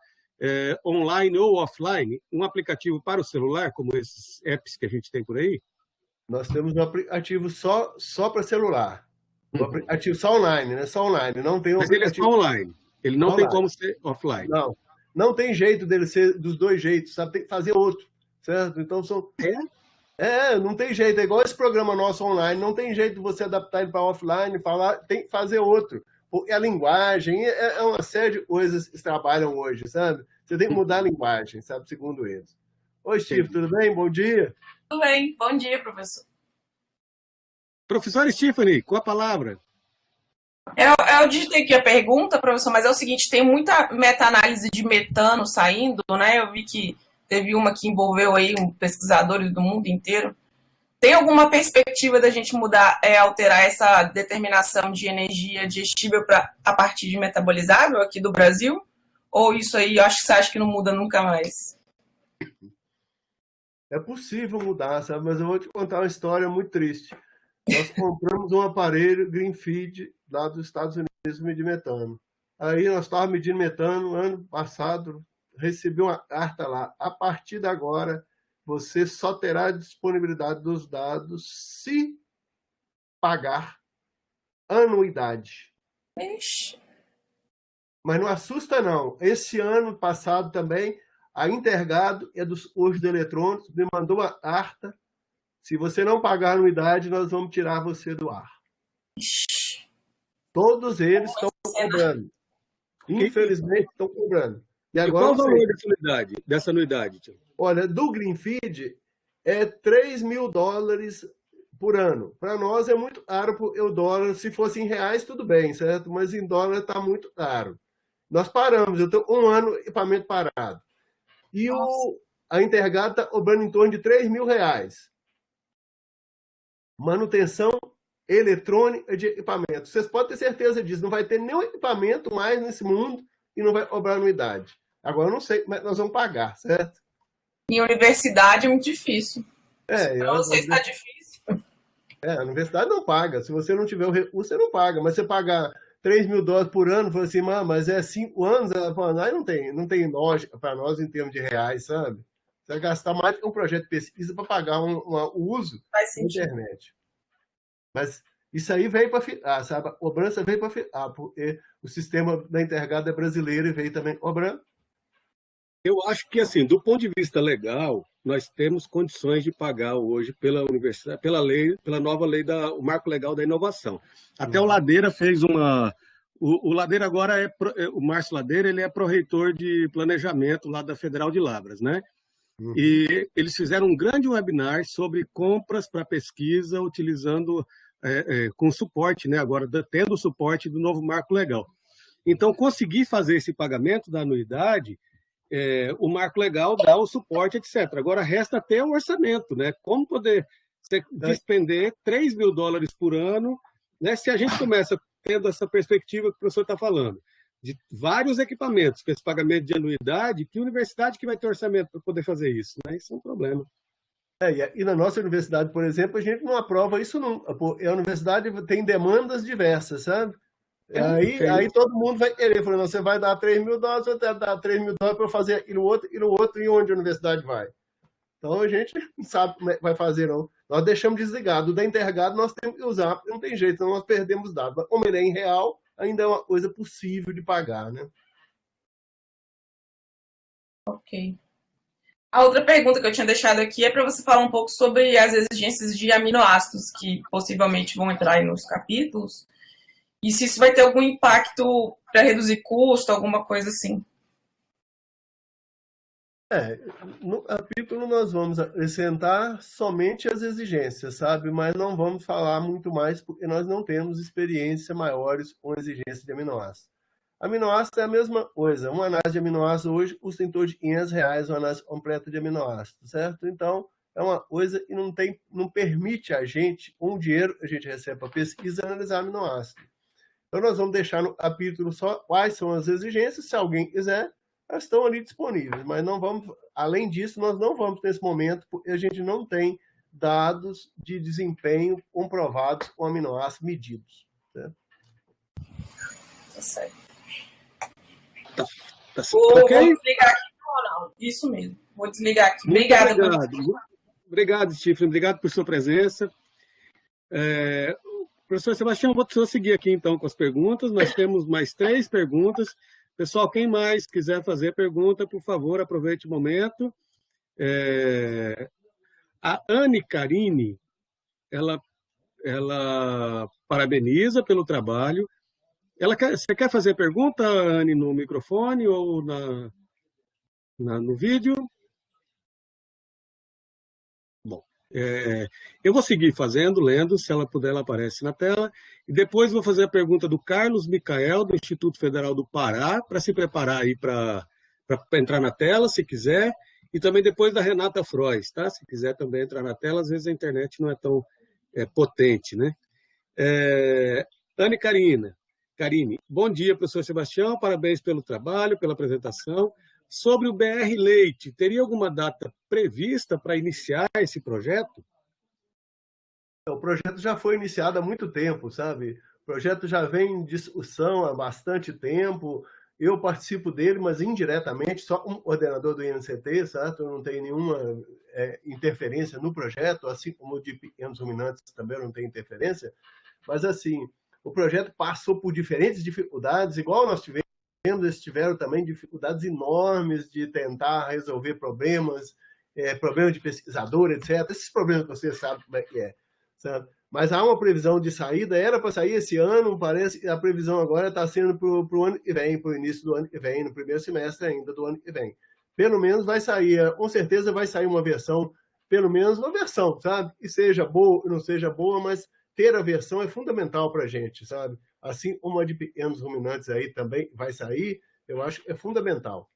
online ou offline? Um aplicativo para o celular, como esses apps que a gente tem por aí? Nós temos um aplicativo só para celular. Um aplicativo só online, né? Só online. Não tem um Mas aplicativo... ele é só online. Ele não tem como ser offline. Não tem jeito dele ser dos dois jeitos, sabe? Tem que fazer outro, certo? Então são... não tem jeito. É igual esse programa nosso online. Não tem jeito de você adaptar ele para offline, tem que fazer outro. Porque a linguagem, é uma série de coisas que trabalham hoje, sabe? Você tem que mudar a linguagem, sabe? Segundo eles. Oi, Steve, tudo bem? Bom dia. Tudo bem. Bom dia, professor. Professora Stephanie, com a palavra. Eu digitei aqui a pergunta, professor, mas é o seguinte, tem muita meta-análise de metano saindo, né? Eu vi que teve uma que envolveu aí pesquisadores do mundo inteiro. Tem alguma perspectiva da gente mudar, alterar essa determinação de energia digestível a partir de metabolizável aqui do Brasil? Ou isso aí, você acha que não muda nunca mais? É possível mudar, sabe? Mas eu vou te contar uma história muito triste. Nós compramos um aparelho Greenfeed lá dos Estados Unidos de metano. Aí nós estávamos medindo metano ano passado, recebi uma carta lá. A partir de agora, você só terá disponibilidade dos dados se pagar anuidade. Ixi. Mas não assusta, não. Esse ano passado também, a Intergado e dos cursos de eletrônicos me mandou uma carta. Se você não pagar a anuidade, nós vamos tirar você do ar. Todos eles estão cobrando. Infelizmente, estão cobrando. E qual o valor dessa anuidade, tio? Olha, do Greenfeed é $3.000 por ano. Para nós é muito caro, porque o dólar, se fosse em reais, tudo bem, certo? Mas em dólar está muito caro. Nós paramos, eu tenho um ano de equipamento parado. E a Intergado está cobrando em torno de R$3.000. Manutenção eletrônica de equipamento. Vocês podem ter certeza disso. Não vai ter nenhum equipamento mais nesse mundo e não vai cobrar anuidade. Agora eu não sei, mas nós vamos pagar, certo? Em universidade é muito difícil. Para você está difícil. A universidade não paga. Se você não tiver o recurso, você não paga. Mas você pagar 3.000 dólares por ano. Falei assim, mas é 5 anos? Ela falou, aí não tem lógica para nós em termos de reais, sabe? Você vai gastar mais que um projeto de pesquisa para pagar o uso da internet. Mas isso aí veio para ficar, sabe? A cobrança veio para ficar, porque o sistema da Intergado é brasileiro e veio também cobrando. Eu acho que, assim, do ponto de vista legal, nós temos condições de pagar hoje pela universidade, pela nova lei o Marco Legal da Inovação. Até o Ladeira fez uma. O Ladeira agora o Márcio Ladeira, ele é pró-reitor de planejamento lá da Federal de Lavras, né? E eles fizeram um grande webinar sobre compras para pesquisa utilizando com suporte, né? Agora tendo o suporte do novo Marco Legal. Então, conseguir fazer esse pagamento da anuidade. O Marco Legal dá o suporte, etc. Agora, resta ter um orçamento, né? Como poder despender 3.000 dólares por ano, né? Se a gente começa tendo essa perspectiva que o professor está falando, de vários equipamentos, com esse pagamento de anuidade, que universidade que vai ter orçamento para poder fazer isso? Né? Isso é um problema. E na nossa universidade, por exemplo, a gente não aprova isso nunca. A universidade tem demandas diversas, sabe? Aí todo mundo vai querer, falando, você vai dar 3.000 dólares, você vai dar 3.000 dólares para fazer aquilo outro, e onde a universidade vai? Então a gente não sabe como é que vai fazer, não. Nós deixamos desligado. O da Intergado nós temos que usar, porque não tem jeito, senão nós perdemos dados. Mas como ele é em real, ainda é uma coisa possível de pagar, né? Ok. A outra pergunta que eu tinha deixado aqui é para você falar um pouco sobre as exigências de aminoácidos que possivelmente vão entrar aí nos capítulos. E se isso vai ter algum impacto para reduzir custo, alguma coisa assim? No capítulo nós vamos acrescentar somente as exigências, sabe? Mas não vamos falar muito mais, porque nós não temos experiência maiores com exigência de aminoácidos. Aminoácido é a mesma coisa. Uma análise de aminoácido hoje custa em torno de R$500 uma análise completa de aminoácido, certo? Então, é uma coisa que não permite a gente, com o dinheiro que a gente recebe para pesquisa, analisar aminoácido. Então, nós vamos deixar no capítulo só quais são as exigências, se alguém quiser, elas estão ali disponíveis, mas não vamos, além disso, nós não vamos nesse momento, porque a gente não tem dados de desempenho comprovados com aminoácidos medidos. Certo? Tá certo. Tá Vou okay? desligar aqui, Ronaldo. Isso mesmo. Vou desligar aqui. Obrigada. Obrigado, Stifler. Obrigado por sua presença. Professor Sebastião, vou seguir aqui então com as perguntas. Nós temos mais 3 perguntas. Pessoal, quem mais quiser fazer pergunta, por favor, aproveite o momento. A Anne Carini, ela parabeniza pelo trabalho. Você quer fazer pergunta, Anne, no microfone ou no vídeo? Bom, eu vou seguir lendo, se ela puder, ela aparece na tela. E depois vou fazer a pergunta do Carlos Micael, do Instituto Federal do Pará, para se preparar aí para entrar na tela, se quiser. E também depois da Renata Frois, tá? Se quiser também entrar na tela, às vezes a internet não é tão potente, né? Anne Carini, bom dia, professor Sebastião, parabéns pelo trabalho, pela apresentação. Sobre o BR Leite, teria alguma data prevista para iniciar esse projeto? O projeto já foi iniciado há muito tempo, sabe? O projeto já vem em discussão há bastante tempo. Eu participo dele, mas indiretamente, só um coordenador do INCT, certo? Eu não tenho nenhuma interferência no projeto, assim como o de pequenos ruminantes também não tem interferência. Mas, assim, o projeto passou por diferentes dificuldades, igual nós tivemos, eles tiveram também dificuldades enormes de tentar resolver problemas de pesquisador, etc. Esses problemas que você sabe como é que é. Sabe? Mas há uma previsão de saída, era para sair esse ano, parece que a previsão agora está sendo para o ano que vem, para o início do ano que vem, no primeiro semestre ainda do ano que vem. Pelo menos vai sair, com certeza vai sair uma versão, pelo menos uma versão, sabe? Que seja boa ou não seja boa, mas ter a versão é fundamental para a gente, sabe? Assim como a de pequenos ruminantes aí também vai sair, eu acho que é fundamental.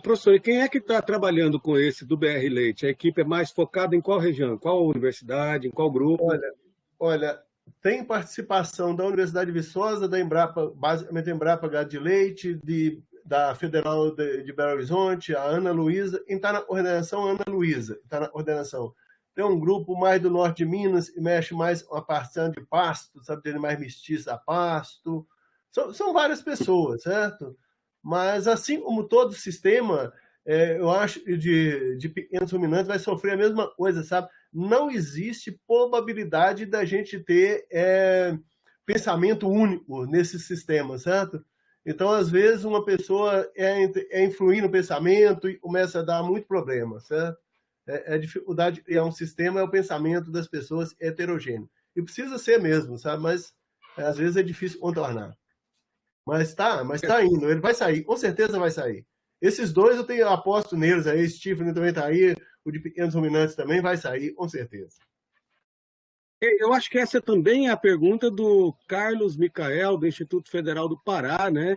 Professor, e quem é que está trabalhando com esse do BR Leite? A equipe é mais focada em qual região? Qual universidade? Em qual grupo? Olha, tem participação da Universidade de Viçosa, da Embrapa, basicamente da Embrapa Gado de Leite, da Federal de Belo Horizonte, a Ana Luísa, quem está na coordenação, a Ana Luísa, está na coordenação. tem um grupo mais do norte de Minas e mexe mais uma parção de pasto, sabe, tem mais mestiça a pasto. São várias pessoas, certo? Mas, assim como todo sistema, eu acho que de pequenos ruminantes vai sofrer a mesma coisa, sabe? Não existe probabilidade da gente ter pensamento único nesse sistema, certo? Então, às vezes, uma pessoa influir no pensamento e começa a dar muito problema, certo? A dificuldade de criar um sistema é o pensamento das pessoas heterogêneo. E precisa ser mesmo, sabe? Mas, às vezes, é difícil contornar. Mas tá indo, ele vai sair, com certeza vai sair. Esses dois eu aposto neles aí, Stephen também tá aí, o de pequenos ruminantes também vai sair, com certeza. Eu acho que essa também é a pergunta do Carlos Micael, do Instituto Federal do Pará, né?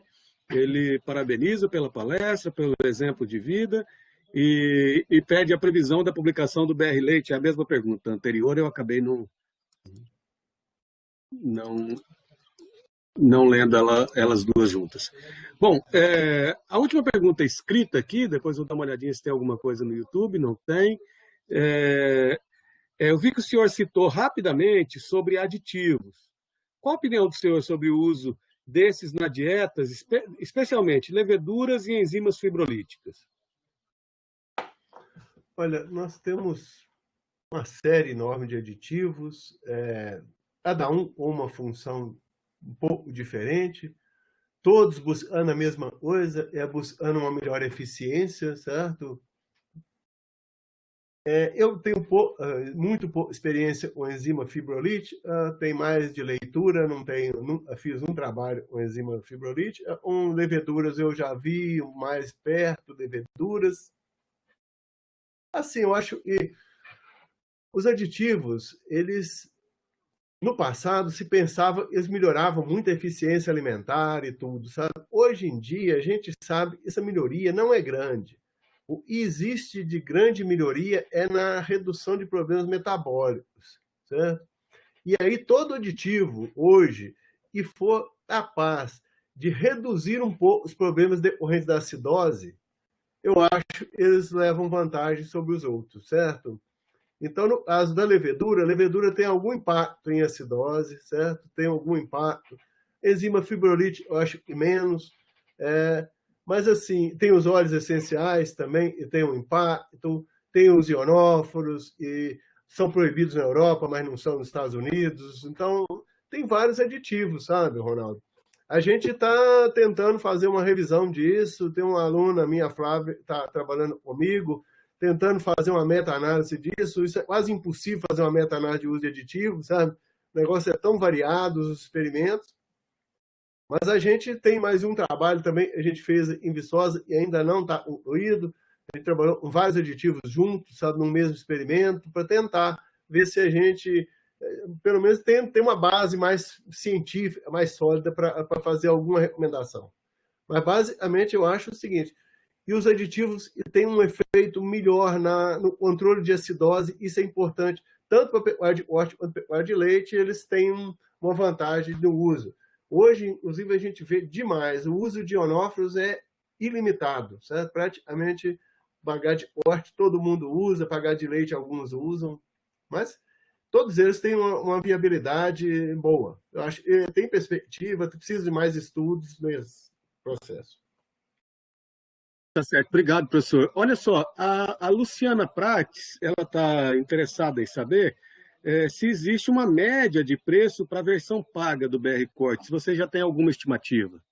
Ele parabeniza pela palestra, pelo exemplo de vida e pede a previsão da publicação do BR Leite. É a mesma pergunta anterior, eu acabei não lendo elas duas juntas. Bom, a última pergunta escrita aqui, depois eu vou dar uma olhadinha se tem alguma coisa no YouTube, não tem. Eu vi que o senhor citou rapidamente sobre aditivos. Qual a opinião do senhor sobre o uso desses na dieta, especialmente leveduras e enzimas fibrolíticas? Olha, nós temos uma série enorme de aditivos, cada um com uma função um pouco diferente, todos buscando a mesma coisa, buscando uma melhor eficiência, certo? Eu tenho muito pouca experiência com enzima fibrolítica, tenho mais de leitura, nunca fiz um trabalho com enzima fibrolítica. Com leveduras eu já vi mais perto, leveduras. Assim, eu acho que os aditivos, eles, no passado, se pensava que eles melhoravam muito a eficiência alimentar e tudo, sabe? Hoje em dia, a gente sabe que essa melhoria não é grande. O que existe de grande melhoria é na redução de problemas metabólicos, certo? E aí todo aditivo hoje que for capaz de reduzir um pouco os problemas decorrentes da acidose, eu acho que eles levam vantagem sobre os outros, certo? Então, no caso da levedura, a levedura tem algum impacto em acidose, certo? Tem algum impacto. Enzima fibrolítica, eu acho que menos. Mas, assim, tem os óleos essenciais também, e tem um impacto. Tem os ionóforos, e são proibidos na Europa, mas não são nos Estados Unidos. Então, tem vários aditivos, sabe, Ronaldo? A gente está tentando fazer uma revisão disso. Tem uma aluna minha, Flávia, está trabalhando comigo, tentando fazer uma meta-análise disso. Isso é quase impossível fazer uma meta-análise de uso de aditivos, sabe? O negócio é tão variado, os experimentos. Mas a gente tem mais um trabalho também, a gente fez em Viçosa e ainda não está concluído. A gente trabalhou com vários aditivos juntos, sabe, no mesmo experimento, para tentar ver se a gente, pelo menos, tem uma base mais científica, mais sólida para fazer alguma recomendação. Mas, basicamente, eu acho o seguinte: e os aditivos têm um efeito melhor no controle de acidose, isso é importante, tanto para a pecuária de corte quanto para a pecuária de leite, eles têm uma vantagem no uso. Hoje, inclusive, a gente vê demais, o uso de ionóforos é ilimitado, certo? Praticamente, pagar de corte todo mundo usa, pagar de leite alguns usam, mas todos eles têm uma viabilidade boa. Eu acho que tem perspectiva, precisa de mais estudos nesse processo. Tá certo, obrigado, professor. Olha só, a Luciana Prates, ela está interessada em saber se existe uma média de preço para a versão paga do BR Corte, se você já tem alguma estimativa.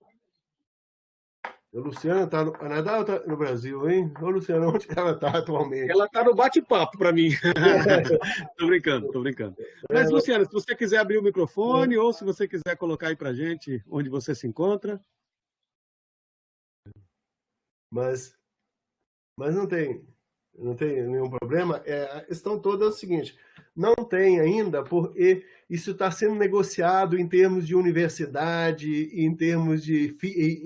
A Luciana está no Canadá ou está no Brasil, hein? Ô, Luciana, onde ela está atualmente? Ela está no bate-papo para mim. Tô brincando. Mas, Luciana, se você quiser abrir o microfone ou se você quiser colocar aí para a gente onde você se encontra. Mas não tem nenhum problema. A questão toda é o seguinte: não tem ainda, porque isso está sendo negociado em termos de universidade, em termos de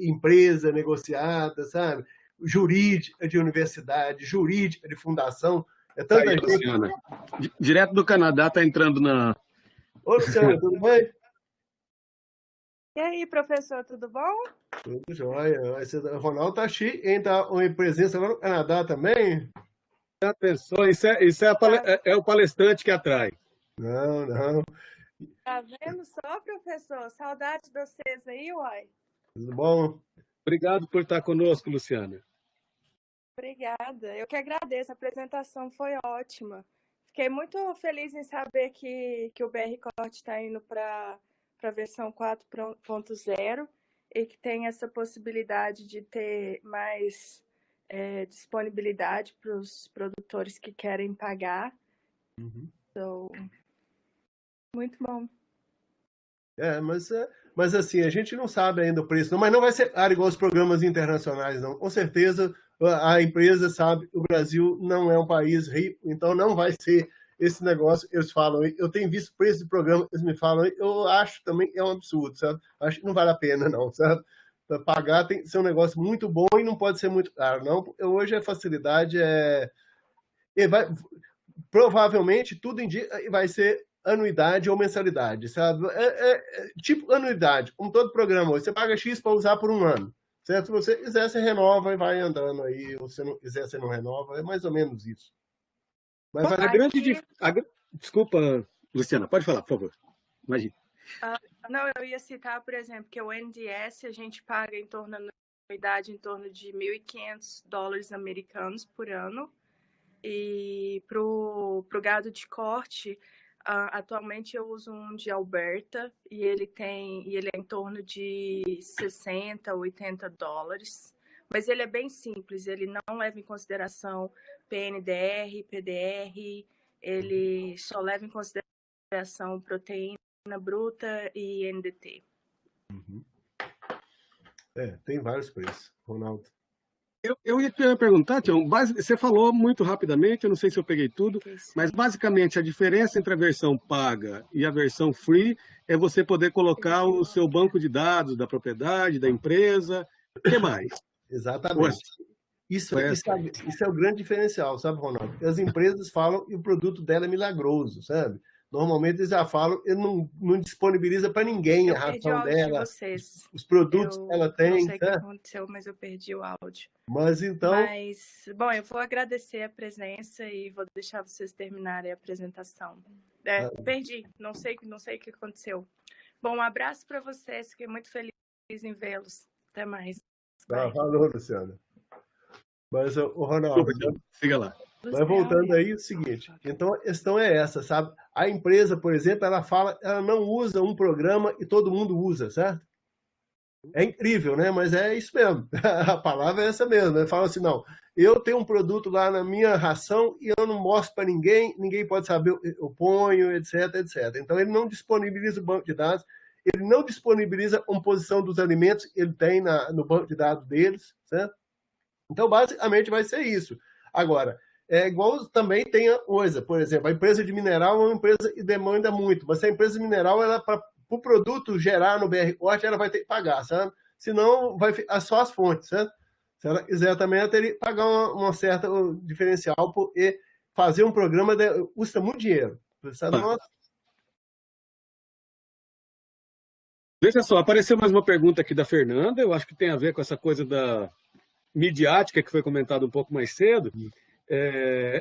empresa negociada, sabe? Jurídica de universidade, jurídica de fundação. Tá aí, Luciana. Direto do Canadá está entrando na... Ô, Luciana, tudo bem? E aí, professor, tudo bom? Tudo jóia. O Ronaldo tá chique, hein? Tá em presença lá no Canadá também? Já pensou? É o palestrante que atrai. Não, não. Tá vendo só, professor? Saudade de vocês aí, uai. Tudo bom? Obrigado por estar conosco, Luciana. Obrigada. Eu que agradeço. A apresentação foi ótima. Fiquei muito feliz em saber que o BR Corte está indo para a versão 4.0 e que tem essa possibilidade de ter mais disponibilidade para os produtores que querem pagar. Então, muito bom. Mas assim, a gente não sabe ainda o preço, não, mas não vai ser igual os programas internacionais, não. Com certeza a empresa sabe, o Brasil não é um país rico, então não vai ser esse negócio. Eles falam, eu tenho visto preço de programa, eles me falam, eu acho também é um absurdo, sabe? Acho que não vale a pena, não, sabe? Para pagar tem que ser um negócio muito bom e não pode ser muito caro, não. Hoje a facilidade provavelmente tudo indica vai ser anuidade ou mensalidade, sabe? Tipo anuidade, como todo programa. Você paga X para usar por um ano, certo? Se você quiser, você renova e vai andando aí. Ou se não quiser, você não renova. É mais ou menos isso. Mas Desculpa, Luciana, pode falar, por favor. Imagina. Não, eu ia citar, por exemplo, que o NDS a gente paga em torno da anuidade em torno de $1.500 americanos por ano. E para o gado de corte, atualmente eu uso um de Alberta e ele é em torno de $60, $80. Mas ele é bem simples, ele não leva em consideração PNDR, PDR, ele só leva em consideração proteína bruta e NDT. Tem vários preços, Ronaldo. Eu ia te perguntar, Tião, você falou muito rapidamente, eu não sei se eu peguei tudo, mas basicamente a diferença entre a versão paga e a versão free é você poder colocar o seu banco de dados da propriedade, da empresa, o que mais? Exatamente. Isso é o grande diferencial, sabe, Ronaldo? As empresas falam e o produto dela é milagroso, sabe? Normalmente eles já falam, ele não disponibiliza para ninguém a ração dela, os produtos que ela tem. Não sei o que aconteceu, mas eu perdi o áudio. Mas então... Bom, eu vou agradecer a presença e vou deixar vocês terminarem a apresentação. Perdi, não sei o que aconteceu. Bom, um abraço para vocês, fiquei muito feliz em vê-los. Até mais. Falou, Luciana. Mas, o Ronaldo... Siga lá. Mas voltando aí, o seguinte, então a questão é essa, sabe? A empresa, por exemplo, ela não usa um programa e todo mundo usa, certo? É incrível, né? Mas é isso mesmo. A palavra é essa mesmo. Ele fala assim, não, eu tenho um produto lá na minha ração e eu não mostro para ninguém, ninguém pode saber, eu ponho, etc, etc. Então ele não disponibiliza o banco de dados, ele não disponibiliza a composição dos alimentos que ele tem no banco de dados deles, certo? Então, basicamente, vai ser isso. Agora, é igual também tem a coisa, por exemplo, a empresa de mineral é uma empresa que demanda muito, mas se a empresa de mineral, para o produto gerar no BR Corte, ela vai ter que pagar, sabe? Senão, vai ficar só as fontes, certo? Se ela quiser também, ela teria que pagar uma certa diferencial, porque fazer um programa custa muito dinheiro. Sabe? Veja só, apareceu mais uma pergunta aqui da Fernanda, eu acho que tem a ver com essa coisa da midiática que foi comentado um pouco mais cedo.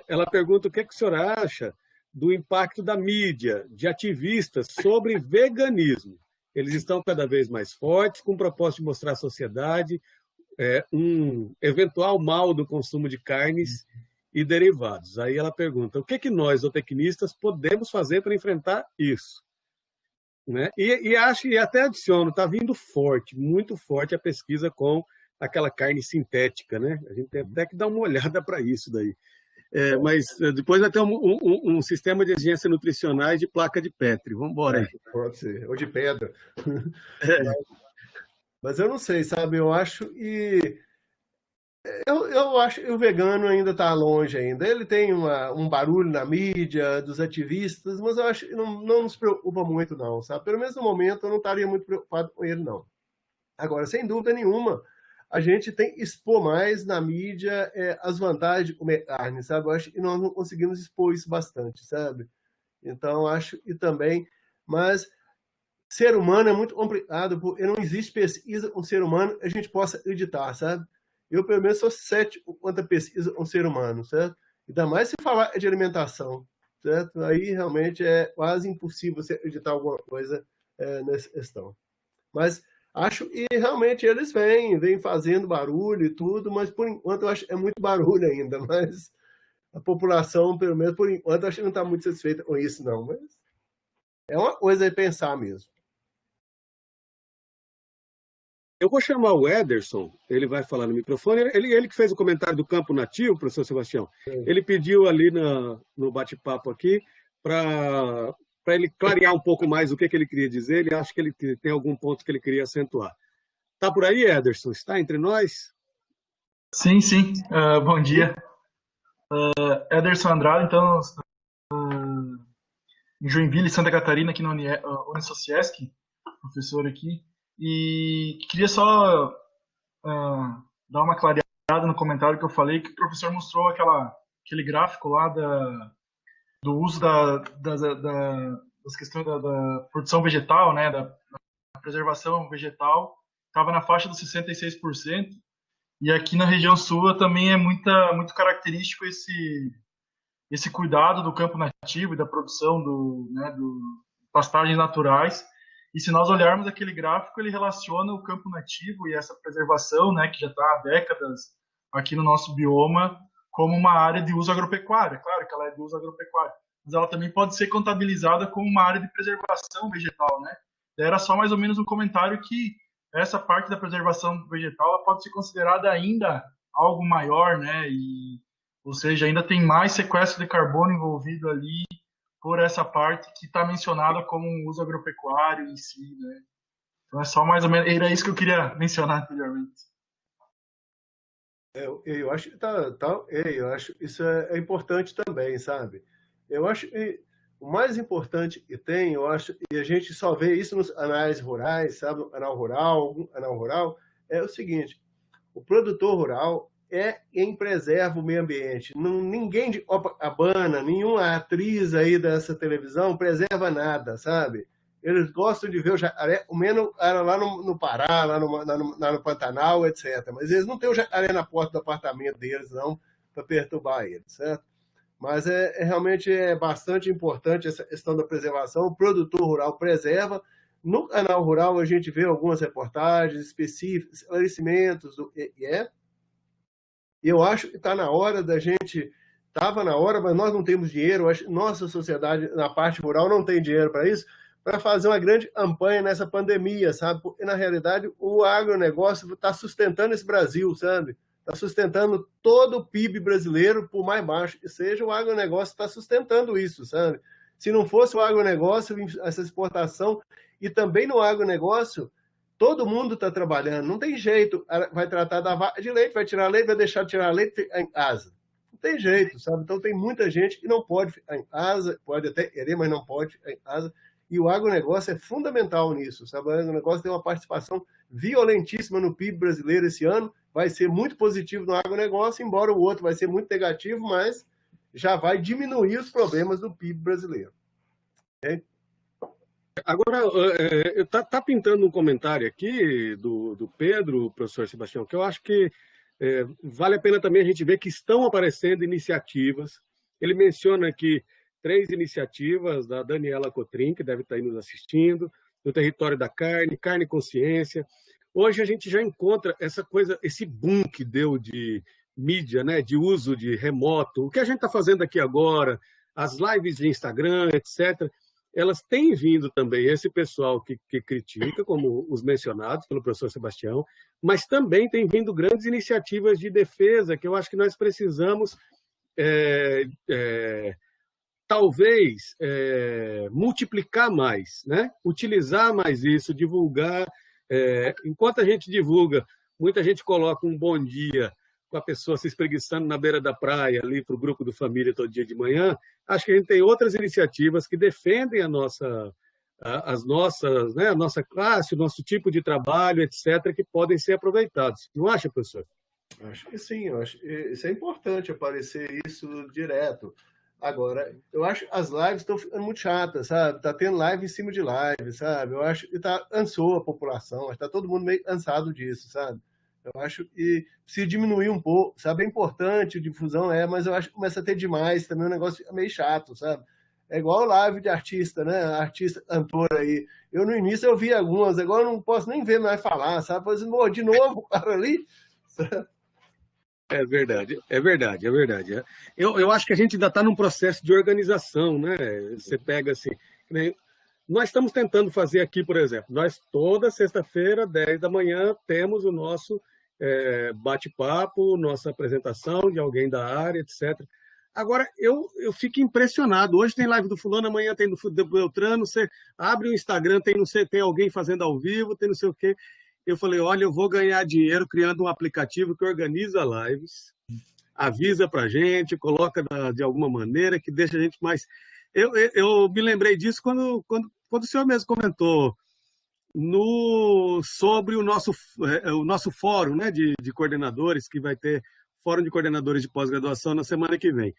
Ela pergunta o que o senhor acha do impacto da mídia, de ativistas sobre veganismo. Eles estão cada vez mais fortes, com o propósito de mostrar à sociedade um eventual mal do consumo de carnes e derivados. Aí ela pergunta, o que nós, zootecnistas, podemos fazer para enfrentar isso? Né? E acho, e até adiciono, está vindo forte, muito forte a pesquisa com aquela carne sintética, né? A gente tem até que dar uma olhada para isso daí. Mas depois vai ter um sistema de exigência nutricionais de placa de Petri. Vamos embora aí. Pode ser, ou de pedra. Mas eu não sei, sabe? Eu acho que o vegano ainda está longe ainda. Ele tem um barulho na mídia dos ativistas, mas eu acho que não nos preocupa muito, não, sabe? Pelo menos no momento eu não estaria muito preocupado com ele, não. Agora, sem dúvida nenhuma, a gente tem que expor mais na mídia as vantagens de comer carne, sabe? Eu acho que nós não conseguimos expor isso bastante, sabe? Então, acho que também... Mas ser humano é muito complicado, porque não existe pesquisa com ser humano que a gente possa acreditar, sabe? Eu, pelo menos, sou cético quanto a pesquisa com ser humano, certo? Ainda mais se falar de alimentação, certo? Aí realmente é quase impossível você acreditar alguma coisa nessa questão. Mas acho que realmente eles vêm fazendo barulho e tudo, mas por enquanto eu acho que é muito barulho ainda, mas a população, pelo menos por enquanto, acho que não está muito satisfeita com isso, não. Mas é uma coisa a pensar mesmo. Eu vou chamar o Ederson, ele vai falar no microfone. Ele que fez o comentário do campo nativo, professor Sebastião. Ele pediu ali no bate-papo aqui para ele clarear um pouco mais o que ele queria dizer. Ele acha que ele tem algum ponto que ele queria acentuar. Está por aí, Ederson? Está entre nós? Sim, sim. Bom dia. Ederson Andrade, então, em Joinville, Santa Catarina, aqui na Unisociesc, professor aqui. E queria só dar uma clareada no comentário que eu falei, que o professor mostrou aquele gráfico lá do uso das questões da produção vegetal, né, da preservação vegetal, estava na faixa dos 66%, e aqui na região sul também é muito característico esse cuidado do campo nativo e da produção do pastagens naturais. E se nós olharmos aquele gráfico, ele relaciona o campo nativo e essa preservação, né, que já está há décadas aqui no nosso bioma, como uma área de uso agropecuário. Claro que ela é de uso agropecuário, mas ela também pode ser contabilizada como uma área de preservação vegetal, né? Era só mais ou menos um comentário que essa parte da preservação vegetal ela pode ser considerada ainda algo maior, né? Ou seja, ainda tem mais sequestro de carbono envolvido ali por essa parte que está mencionada como um uso agropecuário em si, né? Então é só mais ou menos, era isso que eu queria mencionar anteriormente. Eu acho que eu acho isso é importante também, sabe? Eu acho que o mais importante que tem, eu acho, e a gente só vê isso nos anais rurais, sabe? Anal rural, é o seguinte: o produtor rural é quem preserva o meio ambiente. Ninguém de Copacabana, nenhuma atriz aí dessa televisão preserva nada, sabe? Eles gostam de ver o jacaré, o menos era lá no Pará, lá no Pantanal, etc. Mas eles não têm o jacaré na porta do apartamento deles, não, para perturbar eles, certo? Mas realmente é bastante importante essa questão da preservação. O produtor rural preserva. No canal rural a gente vê algumas reportagens específicas, esclarecimentos do IE. Eu acho que está na hora da gente... Estava na hora, mas nós não temos dinheiro. Nossa sociedade, na parte rural, não tem dinheiro para isso, para fazer uma grande campanha nessa pandemia, sabe? Porque, na realidade, o agronegócio está sustentando esse Brasil, sabe? Está sustentando todo o PIB brasileiro, por mais baixo que seja, o agronegócio está sustentando isso, sabe? Se não fosse o agronegócio, essa exportação, e também no agronegócio, todo mundo está trabalhando, não tem jeito. Vai tratar da vaca de leite, vai tirar leite, vai deixar de tirar leite em casa. Não tem jeito, sabe? Então tem muita gente que não pode ficar em casa, pode até querer, mas não pode ficar em casa. E o agronegócio é fundamental nisso, sabe? O agronegócio tem uma participação violentíssima no PIB brasileiro esse ano, vai ser muito positivo no agronegócio, embora o outro vai ser muito negativo, mas já vai diminuir os problemas do PIB brasileiro. Okay? Agora, está pintando um comentário aqui do Pedro, professor Sebastião, que eu acho que vale a pena também a gente ver que estão aparecendo iniciativas. Ele menciona aqui 3 iniciativas da Daniela Cotrim, que deve estar aí nos assistindo, no Território da Carne, Carne e Consciência. Hoje a gente já encontra essa coisa, esse boom que deu de mídia, né, de uso de remoto. O que a gente está fazendo aqui agora, as lives de Instagram, etc., elas têm vindo também, esse pessoal que critica, como os mencionados pelo professor Sebastião, mas também tem vindo grandes iniciativas de defesa que eu acho que nós precisamos, talvez, multiplicar mais, né? Utilizar mais isso, divulgar. Enquanto a gente divulga, muita gente coloca um bom dia com a pessoa se espreguiçando na beira da praia, ali para o grupo do Família todo dia de manhã. Acho que a gente tem outras iniciativas que defendem a nossa classe, o nosso tipo de trabalho, etc., que podem ser aproveitados. Não acha, professor? Acho que sim, isso é importante aparecer isso direto. Agora, eu acho que as lives estão ficando muito chatas, sabe? Está tendo live em cima de live, sabe? Eu acho que cansou a população, está todo mundo meio cansado disso, sabe? Eu acho que se diminuir um pouco, sabe? É importante, difusão mas eu acho que começa a ter demais também, o negócio fica meio chato, sabe? É igual live de artista, né? Artista, cantor aí. Eu no início eu vi algumas, agora eu não posso nem ver mais falar, sabe? Fazendo de novo o cara ali. É verdade, é verdade, é verdade. Eu acho que a gente ainda está num processo de organização, né? Você pega assim, nós estamos tentando fazer aqui, por exemplo, nós toda sexta-feira, 10 da manhã, temos o nosso bate-papo, nossa apresentação de alguém da área, etc. Agora, eu fico impressionado. Hoje tem live do fulano, amanhã tem do Beltrano, você abre o Instagram, tem, não sei, tem alguém fazendo ao vivo, tem não sei o quê. Eu falei, olha, eu vou ganhar dinheiro criando um aplicativo que organiza lives, avisa para a gente, coloca de alguma maneira, que deixa a gente mais... Eu me lembrei disso quando o senhor mesmo comentou sobre o nosso fórum, né, de coordenadores, que vai ter fórum de coordenadores de pós-graduação na semana que vem.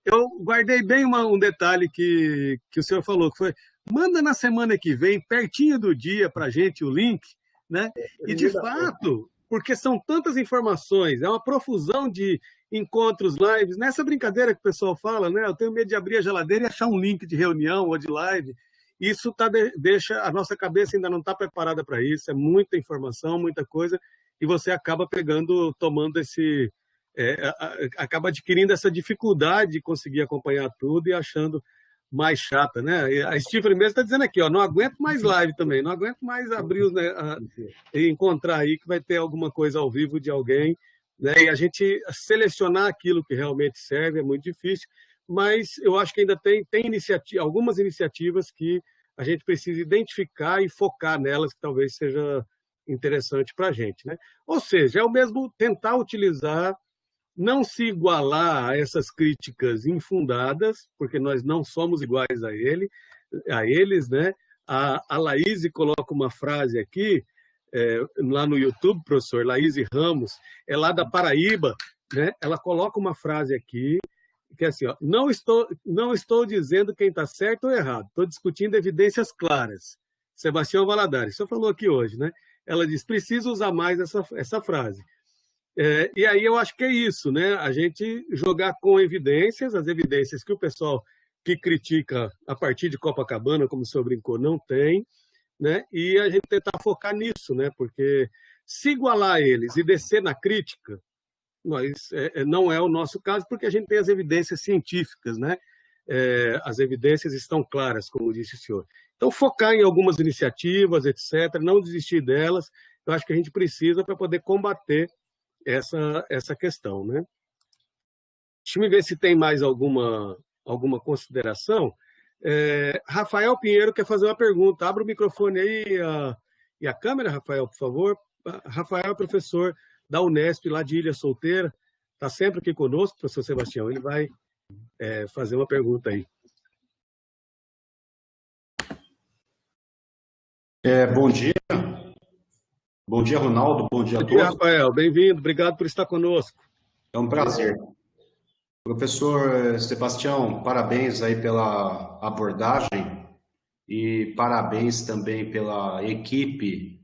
Eu guardei bem um detalhe que o senhor falou, que foi, manda na semana que vem, pertinho do dia, para a gente o link, né? E, de fato, porque são tantas informações, é uma profusão de encontros, lives, nessa brincadeira que o pessoal fala, né? Eu tenho medo de abrir a geladeira e achar um link de reunião ou de live. Isso deixa, a nossa cabeça ainda não está preparada para isso, é muita informação, muita coisa, e você acaba tomando acaba adquirindo essa dificuldade de conseguir acompanhar tudo e achando mais chata, né? A Stephanie mesmo está dizendo aqui, ó, não aguento mais live também, não aguento mais abrir e encontrar aí que vai ter alguma coisa ao vivo de alguém, né? E a gente selecionar aquilo que realmente serve é muito difícil, mas eu acho que ainda tem algumas iniciativas que a gente precisa identificar e focar nelas, que talvez seja interessante para a gente, né? Ou seja, é o mesmo tentar utilizar, não se igualar a essas críticas infundadas, porque nós não somos iguais a eles, né? A Laís coloca uma frase aqui, lá no YouTube, professor, Laís Ramos, é lá da Paraíba, né? Ela coloca uma frase aqui, que é assim, ó, não estou dizendo quem está certo ou errado, estou discutindo evidências claras. Sebastião Valadares, o senhor falou aqui hoje, né? Ela diz, preciso usar mais essa frase. E aí eu acho que é isso, né? A gente jogar com evidências, as evidências que o pessoal que critica a partir de Copacabana, como o senhor brincou, não tem, né? E a gente tentar focar nisso, né? Porque se igualar a eles e descer na crítica, não é o nosso caso, porque a gente tem as evidências científicas, né? As evidências estão claras, como disse o senhor. Então, focar em algumas iniciativas, etc., não desistir delas, eu acho que a gente precisa para poder combater essa questão, né? Deixa eu ver se tem mais alguma consideração. Rafael Pinheiro quer fazer uma pergunta. Abra o microfone aí e a câmera, Rafael, por favor. Rafael é professor da Unesp, lá de Ilha Solteira. Está sempre aqui conosco, professor Sebastião. Ele vai fazer uma pergunta aí. Bom dia. Bom dia, Ronaldo. Bom dia a todos. Bom dia, Rafael. Bem-vindo. Obrigado por estar conosco. É um prazer. Professor Sebastião, parabéns aí pela abordagem e parabéns também pela equipe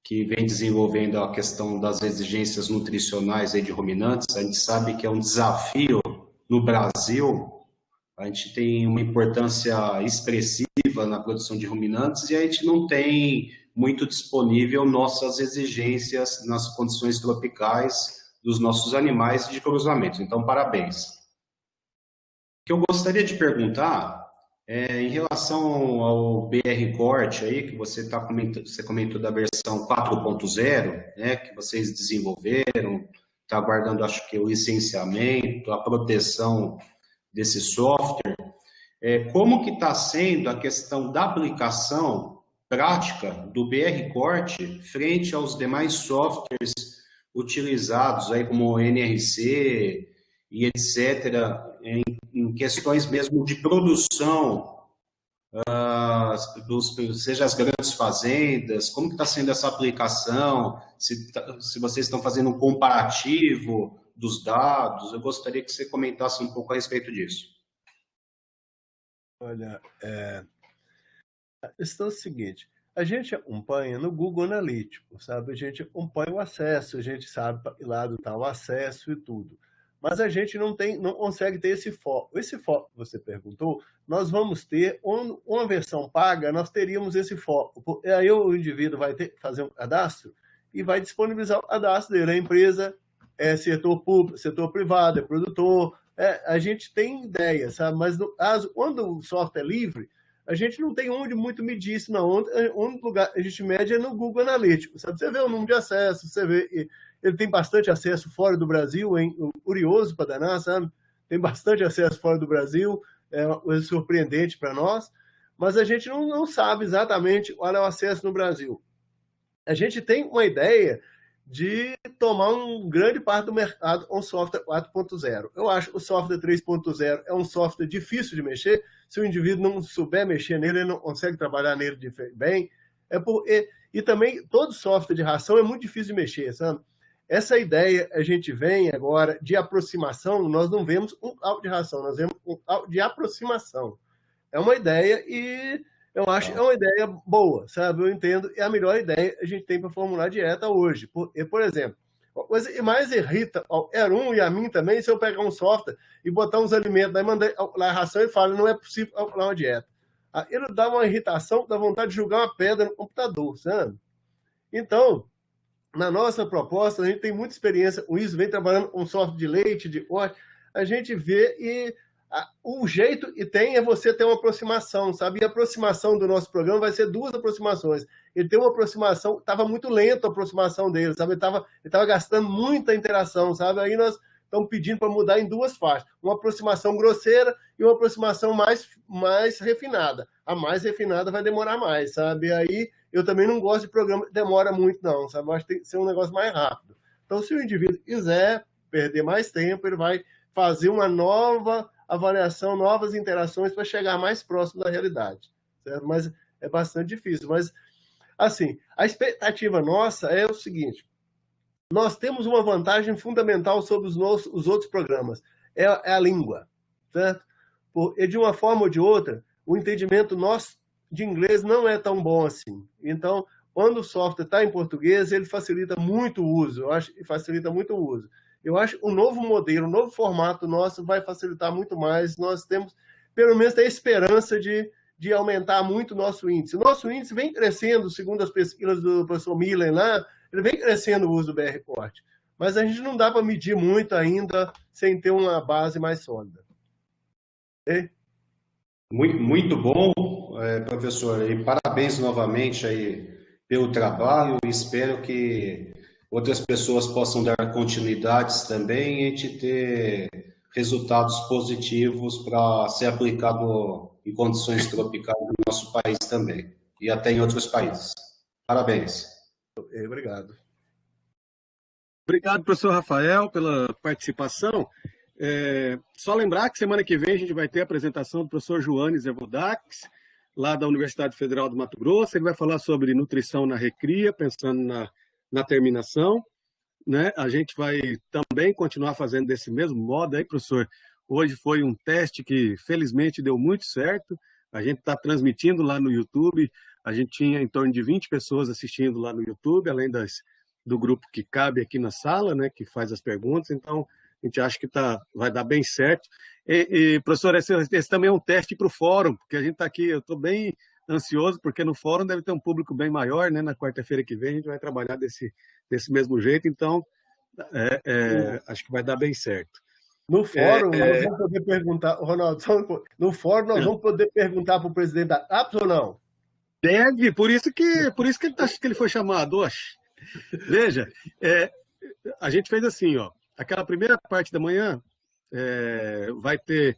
que vem desenvolvendo a questão das exigências nutricionais aí de ruminantes. A gente sabe que é um desafio no Brasil. A gente tem uma importância expressiva na produção de ruminantes e a gente não tem muito disponível nossas exigências nas condições tropicais dos nossos animais de cruzamento. Então, parabéns. O que eu gostaria de perguntar em relação ao BR Corte aí, que você comentou da versão 4.0, né, que vocês desenvolveram, está aguardando, acho que o licenciamento, a proteção desse software. Como que está sendo a questão da aplicação prática do BR Corte frente aos demais softwares utilizados aí como o NRC e etc., em questões mesmo de produção, seja as grandes fazendas, como que está sendo essa aplicação, se vocês estão fazendo um comparativo dos dados, eu gostaria que você comentasse um pouco a respeito disso. Olha, a questão é a seguinte, A gente acompanha no Google Analítico, sabe? A gente acompanha o acesso, a gente sabe para que lado está o acesso e tudo. Mas a gente não consegue ter esse foco. Esse foco que você perguntou, nós vamos ter uma versão paga, nós teríamos esse foco. Aí o indivíduo vai ter que fazer um cadastro e vai disponibilizar o cadastro dele. A empresa é setor público, setor privado, é produtor. A gente tem ideia, sabe? Mas no caso, quando o software é livre, a gente não tem onde muito medir isso, não. Onde lugar a gente mede é no Google Analytics, sabe? Você vê o número de acessos, você vê... Ele tem bastante acesso fora do Brasil, hein? Curioso para danar, sabe? Tem bastante acesso fora do Brasil, é uma coisa surpreendente para nós, mas a gente não sabe exatamente qual é o acesso no Brasil. A gente tem uma ideia de tomar um grande parte do mercado com o software 4.0. Eu acho que o software 3.0 é um software difícil de mexer. Se o indivíduo não souber mexer nele, ele não consegue trabalhar nele bem. E também, todo software de ração é muito difícil de mexer, sabe? Essa ideia, a gente vem agora de aproximação, nós não vemos um cálculo de ração, nós vemos um cálculo de aproximação. É uma ideia e eu acho que é uma ideia boa, sabe? Eu entendo, é a melhor ideia que a gente tem para formular dieta hoje. Por exemplo, a coisa que mais irrita ao Erum e a mim também, se eu pegar um software e botar uns alimentos, daí mandar lá a ração e fala, não é possível calcular uma dieta. Ele dá uma irritação, dá vontade de jogar uma pedra no computador, sabe? Então, na nossa proposta, a gente tem muita experiência com isso, vem trabalhando com software de leite, de corte, a gente vê e o jeito que tem é você ter uma aproximação, sabe? E a aproximação do nosso programa vai ser duas aproximações. Ele tem uma aproximação, estava muito lento a aproximação dele, sabe? Ele estava gastando muita interação, sabe? Aí nós estamos pedindo para mudar em duas faixas. Uma aproximação grosseira e uma aproximação mais refinada. A mais refinada vai demorar mais, sabe? Aí eu também não gosto de programa que demora muito, não, sabe? Eu acho que tem que ser um negócio mais rápido. Então, se o indivíduo quiser perder mais tempo, ele vai fazer uma nova avaliação, novas interações para chegar mais próximo da realidade, certo? Mas é bastante difícil. Mas, assim, a expectativa nossa é o seguinte, nós temos uma vantagem fundamental sobre os outros programas, é a língua, certo? E de uma forma ou de outra, o entendimento nosso de inglês não é tão bom assim. Então, quando o software está em português, ele facilita muito o uso, eu acho que facilita muito o uso. Eu acho que o novo modelo, o novo formato nosso vai facilitar muito mais. Nós temos, pelo menos, a esperança de aumentar muito o nosso índice. O nosso índice vem crescendo, segundo as pesquisas do professor Miller lá, ele vem crescendo o uso do BR Corte. Mas a gente não dá para medir muito ainda sem ter uma base mais sólida. Okay? Muito bom, professor. E parabéns novamente aí pelo trabalho. Espero que outras pessoas possam dar continuidades também e a gente ter resultados positivos para ser aplicado em condições tropicais no nosso país também e até em outros países. Parabéns. Obrigado. Obrigado, professor Rafael, pela participação. Só lembrar que semana que vem a gente vai ter a apresentação do professor Joanes Evodax, lá da Universidade Federal do Mato Grosso. Ele vai falar sobre nutrição na recria, pensando na terminação, né? A gente vai também continuar fazendo desse mesmo modo aí, professor. Hoje foi um teste que felizmente deu muito certo. A gente está transmitindo lá no YouTube. A gente tinha em torno de 20 pessoas assistindo lá no YouTube, além do grupo que cabe aqui na sala, né, que faz as perguntas. Então, a gente acha que vai dar bem certo. Professor, esse também é um teste para o fórum, porque a gente está aqui, eu estou bem ansioso, porque no fórum deve ter um público bem maior, né? Na quarta-feira que vem a gente vai trabalhar desse mesmo jeito, então acho que vai dar bem certo. No fórum, nós vamos poder perguntar, Ronaldo, no fórum nós vamos poder perguntar para o presidente da APS ou não? Deve, por isso que ele acha que ele foi chamado. Oxe. Veja, a gente fez assim, ó, aquela primeira parte da manhã vai ter,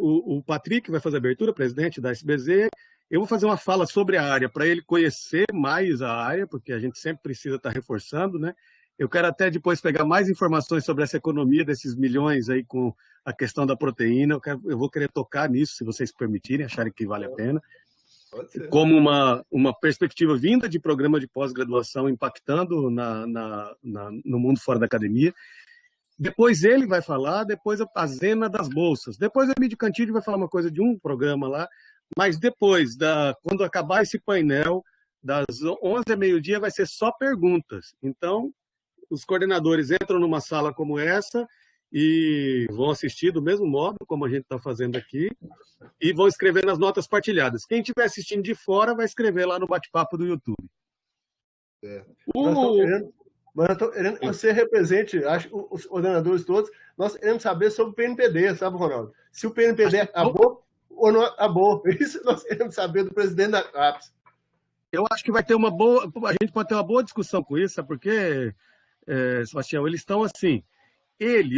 o Patrick vai fazer a abertura, presidente da SBZ. Eu vou fazer uma fala sobre a área, para ele conhecer mais a área, porque a gente sempre precisa estar reforçando, né? Eu quero até depois pegar mais informações sobre essa economia desses milhões aí com a questão da proteína. Eu vou querer tocar nisso, se vocês permitirem, acharem que vale a pena. Como uma perspectiva vinda de programa de pós-graduação impactando no mundo fora da academia. Depois ele vai falar, depois a Zena das bolsas. Depois o Emílio Cantillo vai falar uma coisa de um programa lá. Mas depois, quando acabar esse painel, das 11 a meio-dia vai ser só perguntas. Então, os coordenadores entram numa sala como essa e vão assistir do mesmo modo, como a gente está fazendo aqui, e vão escrever nas notas partilhadas. Quem estiver assistindo de fora vai escrever lá no bate-papo do YouTube. Nós estamos querendo que você represente, acho, os coordenadores todos. Nós queremos saber sobre o PNPD, sabe, Ronaldo? Se o PNPD acabou ou não acabou. Isso nós queremos saber do presidente da CAPES. Eu acho que vai ter uma boa... A gente pode ter uma boa discussão com isso, sabe por quê, Sebastião? Eles estão assim...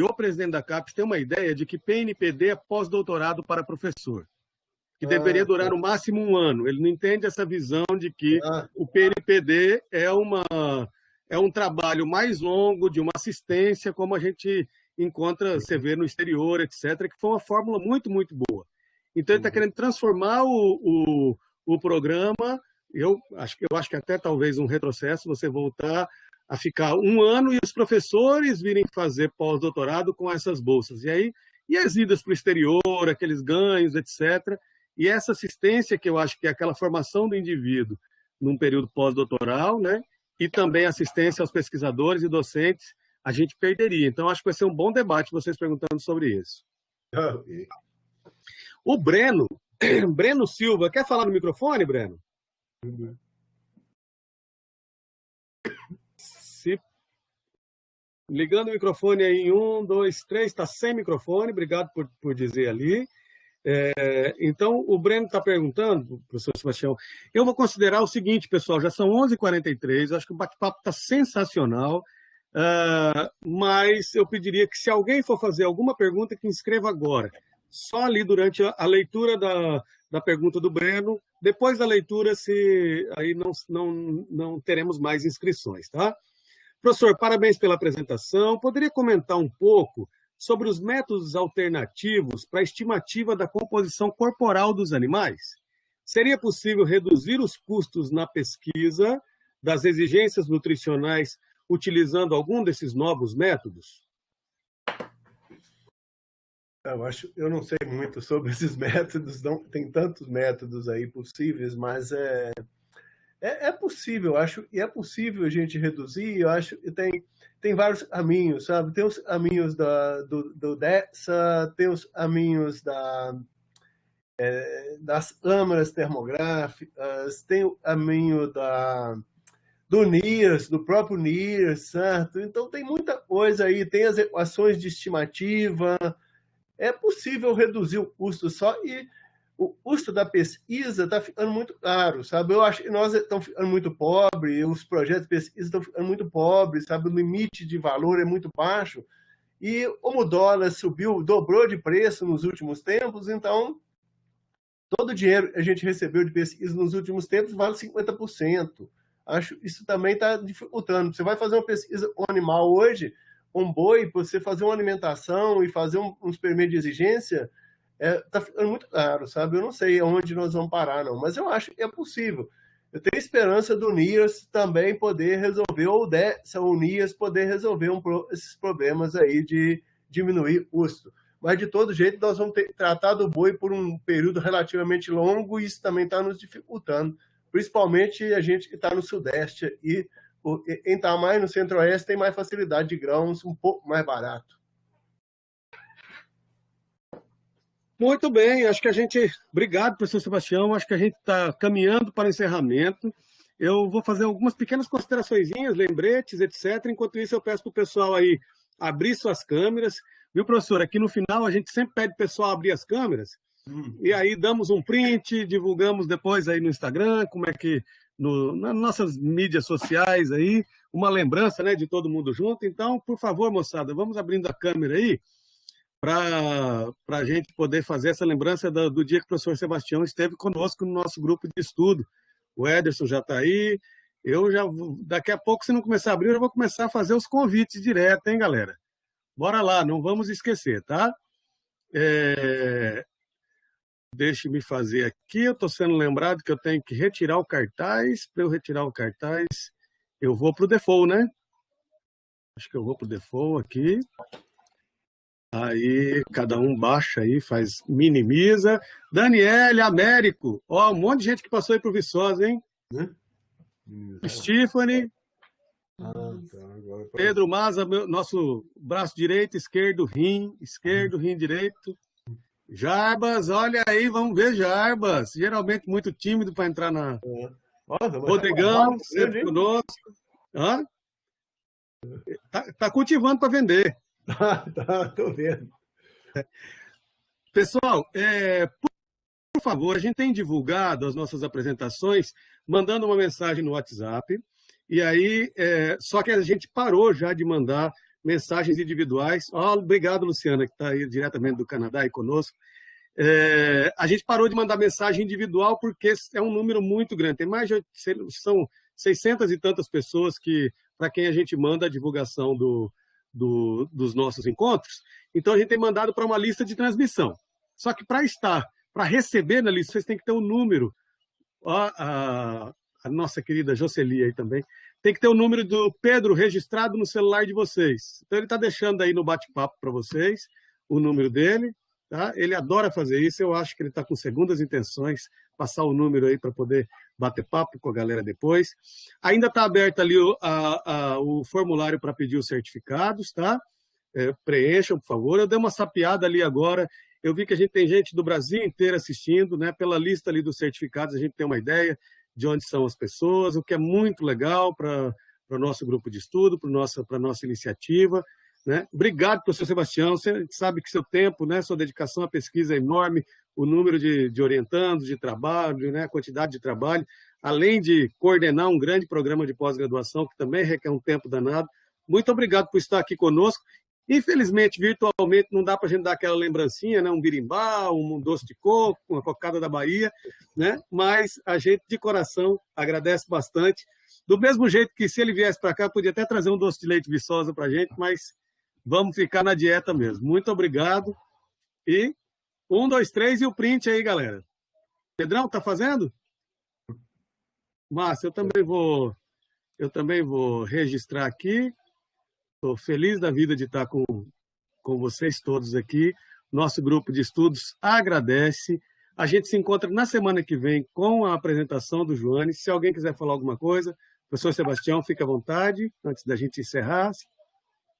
o presidente da CAPES, tem uma ideia de que PNPD é pós-doutorado para professor, que deveria durar no máximo 1 ano. Ele não entende essa visão de que o PNPD é um trabalho mais longo, de uma assistência, como a gente encontra, você vê no exterior, etc., que foi uma fórmula muito, muito boa. Então, ele está querendo transformar o programa. Eu acho que até talvez um retrocesso, você voltar a ficar 1 ano e os professores virem fazer pós-doutorado com essas bolsas. E aí, e as idas para o exterior, aqueles ganhos, etc. E essa assistência, que eu acho que é aquela formação do indivíduo num período pós-doutoral, né? E também assistência aos pesquisadores e docentes, a gente perderia. Então, acho que vai ser um bom debate vocês perguntando sobre isso. O Breno Silva, quer falar no microfone, Breno? Ligando o microfone aí em 1, 2, 3, está sem microfone, obrigado por dizer ali. Então, o Breno está perguntando, professor Sebastião, eu vou considerar o seguinte, pessoal, já são 11h43, acho que o bate-papo está sensacional, mas eu pediria que se alguém for fazer alguma pergunta, que inscreva agora, só ali durante a leitura da pergunta do Breno, depois da leitura, aí não teremos mais inscrições, tá? Professor, parabéns pela apresentação. Poderia comentar um pouco sobre os métodos alternativos para a estimativa da composição corporal dos animais? Seria possível reduzir os custos na pesquisa das exigências nutricionais utilizando algum desses novos métodos? Eu não sei muito sobre esses métodos, não, tem tantos métodos aí possíveis, mas é possível, acho, e é possível a gente reduzir, eu acho que tem vários caminhos, sabe? Tem os caminhos do DEXA, tem os caminhos das câmaras termográficas, tem o caminho do NIRS, do próprio NIRS, certo? Então tem muita coisa aí, tem as equações de estimativa, é possível reduzir o custo só e o custo da pesquisa está ficando muito caro, sabe? Eu acho que nós estamos ficando muito pobres, os projetos de pesquisa estão ficando muito pobres, sabe? O limite de valor é muito baixo. E como o dólar subiu, dobrou de preço nos últimos tempos, então todo o dinheiro que a gente recebeu de pesquisa nos últimos tempos vale 50%. Acho que isso também está dificultando. Você vai fazer uma pesquisa com animal hoje, um boi, para você fazer uma alimentação e fazer um experimento de exigência, está ficando muito caro, sabe? Eu não sei onde nós vamos parar, não, mas eu acho que é possível. Eu tenho esperança do NIRS também poder resolver, ou o NIRS poder resolver esses problemas aí de diminuir o custo. Mas, de todo jeito, nós vamos ter tratado o boi por um período relativamente longo e isso também está nos dificultando, principalmente a gente que está no Sudeste e quem está mais no Centro-Oeste tem mais facilidade de grãos, um pouco mais barato. Muito bem, acho que a gente... Obrigado, professor Sebastião, acho que a gente está caminhando para o encerramento. Eu vou fazer algumas pequenas consideraçõezinhas, lembretes, etc. Enquanto isso, eu peço para o pessoal aí abrir suas câmeras. Viu, professor? Aqui no final, a gente sempre pede para o pessoal abrir as câmeras. E aí damos um print, divulgamos depois aí no Instagram, como é que... nas nossas mídias sociais aí, uma lembrança, né, de todo mundo junto. Então, por favor, moçada, vamos abrindo a câmera aí, para a gente poder fazer essa lembrança do dia que o professor Sebastião esteve conosco no nosso grupo de estudo. O Ederson já está aí. Daqui a pouco, se não começar a abrir, eu vou começar a fazer os convites direto, hein, galera? Bora lá, não vamos esquecer, tá? Deixe-me fazer aqui. Eu estou sendo lembrado que eu tenho que retirar o cartaz. Para eu retirar o cartaz, eu vou para o default, né? Acho que eu vou para o default aqui. Aí, cada um baixa aí, minimiza. Daniele, Américo. Ó, um monte de gente que passou aí por Viçosa, hein? Stephanie, Ah, tá. Agora Pedro Maza, nosso braço direito, esquerdo, rim direito. Jarbas, olha aí, vamos ver Jarbas. Geralmente muito tímido para entrar na. Nossa, mas Rodrigão, tá sempre conosco. Hã? Tá cultivando para vender. Tá, tô vendo. Pessoal, por favor, a gente tem divulgado as nossas apresentações mandando uma mensagem no WhatsApp. E aí, só que a gente parou já de mandar mensagens individuais. Obrigado, Luciana, que está aí diretamente do Canadá e conosco. A gente parou de mandar mensagem individual porque é um número muito grande. Tem mais de são 600 e tantas pessoas para quem a gente manda a divulgação dos nossos encontros. Então, a gente tem mandado para uma lista de transmissão. Só que para receber na lista, vocês têm que ter um número. A nossa querida Jocely aí também. Tem que ter o número do Pedro registrado no celular de vocês. Então, ele está deixando aí no bate-papo para vocês o número dele. Tá? Ele adora fazer isso. Eu acho que ele está com segundas intenções, passar o número aí para poder bater papo com a galera depois. Ainda está aberto ali o formulário para pedir os certificados, tá? Preencham, por favor. Eu dei uma sapeada ali agora. Eu vi que a gente tem gente do Brasil inteiro assistindo, né? Pela lista ali dos certificados, a gente tem uma ideia de onde são as pessoas, o que é muito legal para o nosso grupo de estudo, para a nossa iniciativa. Né? Obrigado, professor Sebastião. Você sabe que seu tempo, né, sua dedicação à pesquisa é enorme, o número de orientandos, de trabalho, né, a quantidade de trabalho, além de coordenar um grande programa de pós-graduação, que também requer um tempo danado. Muito obrigado por estar aqui conosco. Infelizmente, virtualmente, não dá para a gente dar aquela lembrancinha, né? Um birimbá, um doce de coco, uma cocada da Bahia, né? Mas a gente, de coração, agradece bastante. Do mesmo jeito que, se ele viesse para cá, podia até trazer um doce de leite Viçosa para a gente, mas vamos ficar na dieta mesmo. Muito obrigado. E 1, 2, 3 e o print aí, galera. Pedrão, tá fazendo? Márcio, eu também vou registrar aqui. Estou feliz da vida de estar com vocês todos aqui. Nosso grupo de estudos agradece. A gente se encontra na semana que vem com a apresentação do Joane. Se alguém quiser falar alguma coisa, professor Sebastião, fique à vontade, antes da gente encerrar.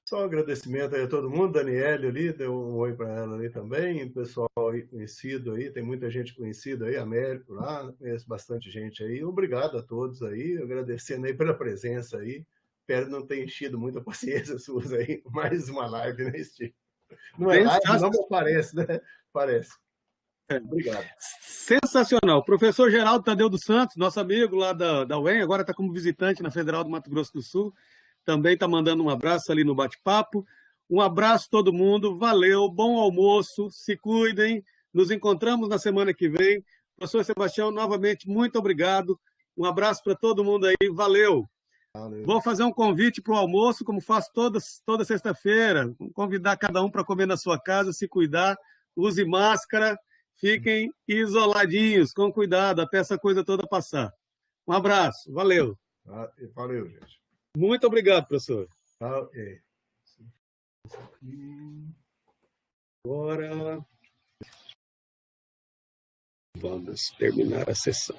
Só um agradecimento aí a todo mundo. Daniele ali, deu um oi para ela ali também. O pessoal aí conhecido aí, tem muita gente conhecida aí, Américo lá, conheço bastante gente aí. Obrigado a todos aí, agradecendo aí pela presença aí. Espero não ter enchido muita paciência suas aí. Mais uma live, né, Steve? Não é live, não, mas parece, né? Parece. Obrigado. Sensacional. Professor Geraldo Tadeu dos Santos, nosso amigo lá da UEM, agora está como visitante na Federal do Mato Grosso do Sul, também está mandando um abraço ali no bate-papo. Um abraço a todo mundo, valeu, bom almoço, se cuidem, nos encontramos na semana que vem. Professor Sebastião, novamente, muito obrigado. Um abraço para todo mundo aí, valeu. Vou fazer um convite para o almoço, como faço toda sexta-feira. Vou convidar cada um para comer na sua casa, se cuidar, use máscara, fiquem isoladinhos, com cuidado, até essa coisa toda passar. Um abraço, valeu. Valeu, gente. Muito obrigado, professor. Agora vamos terminar a sessão.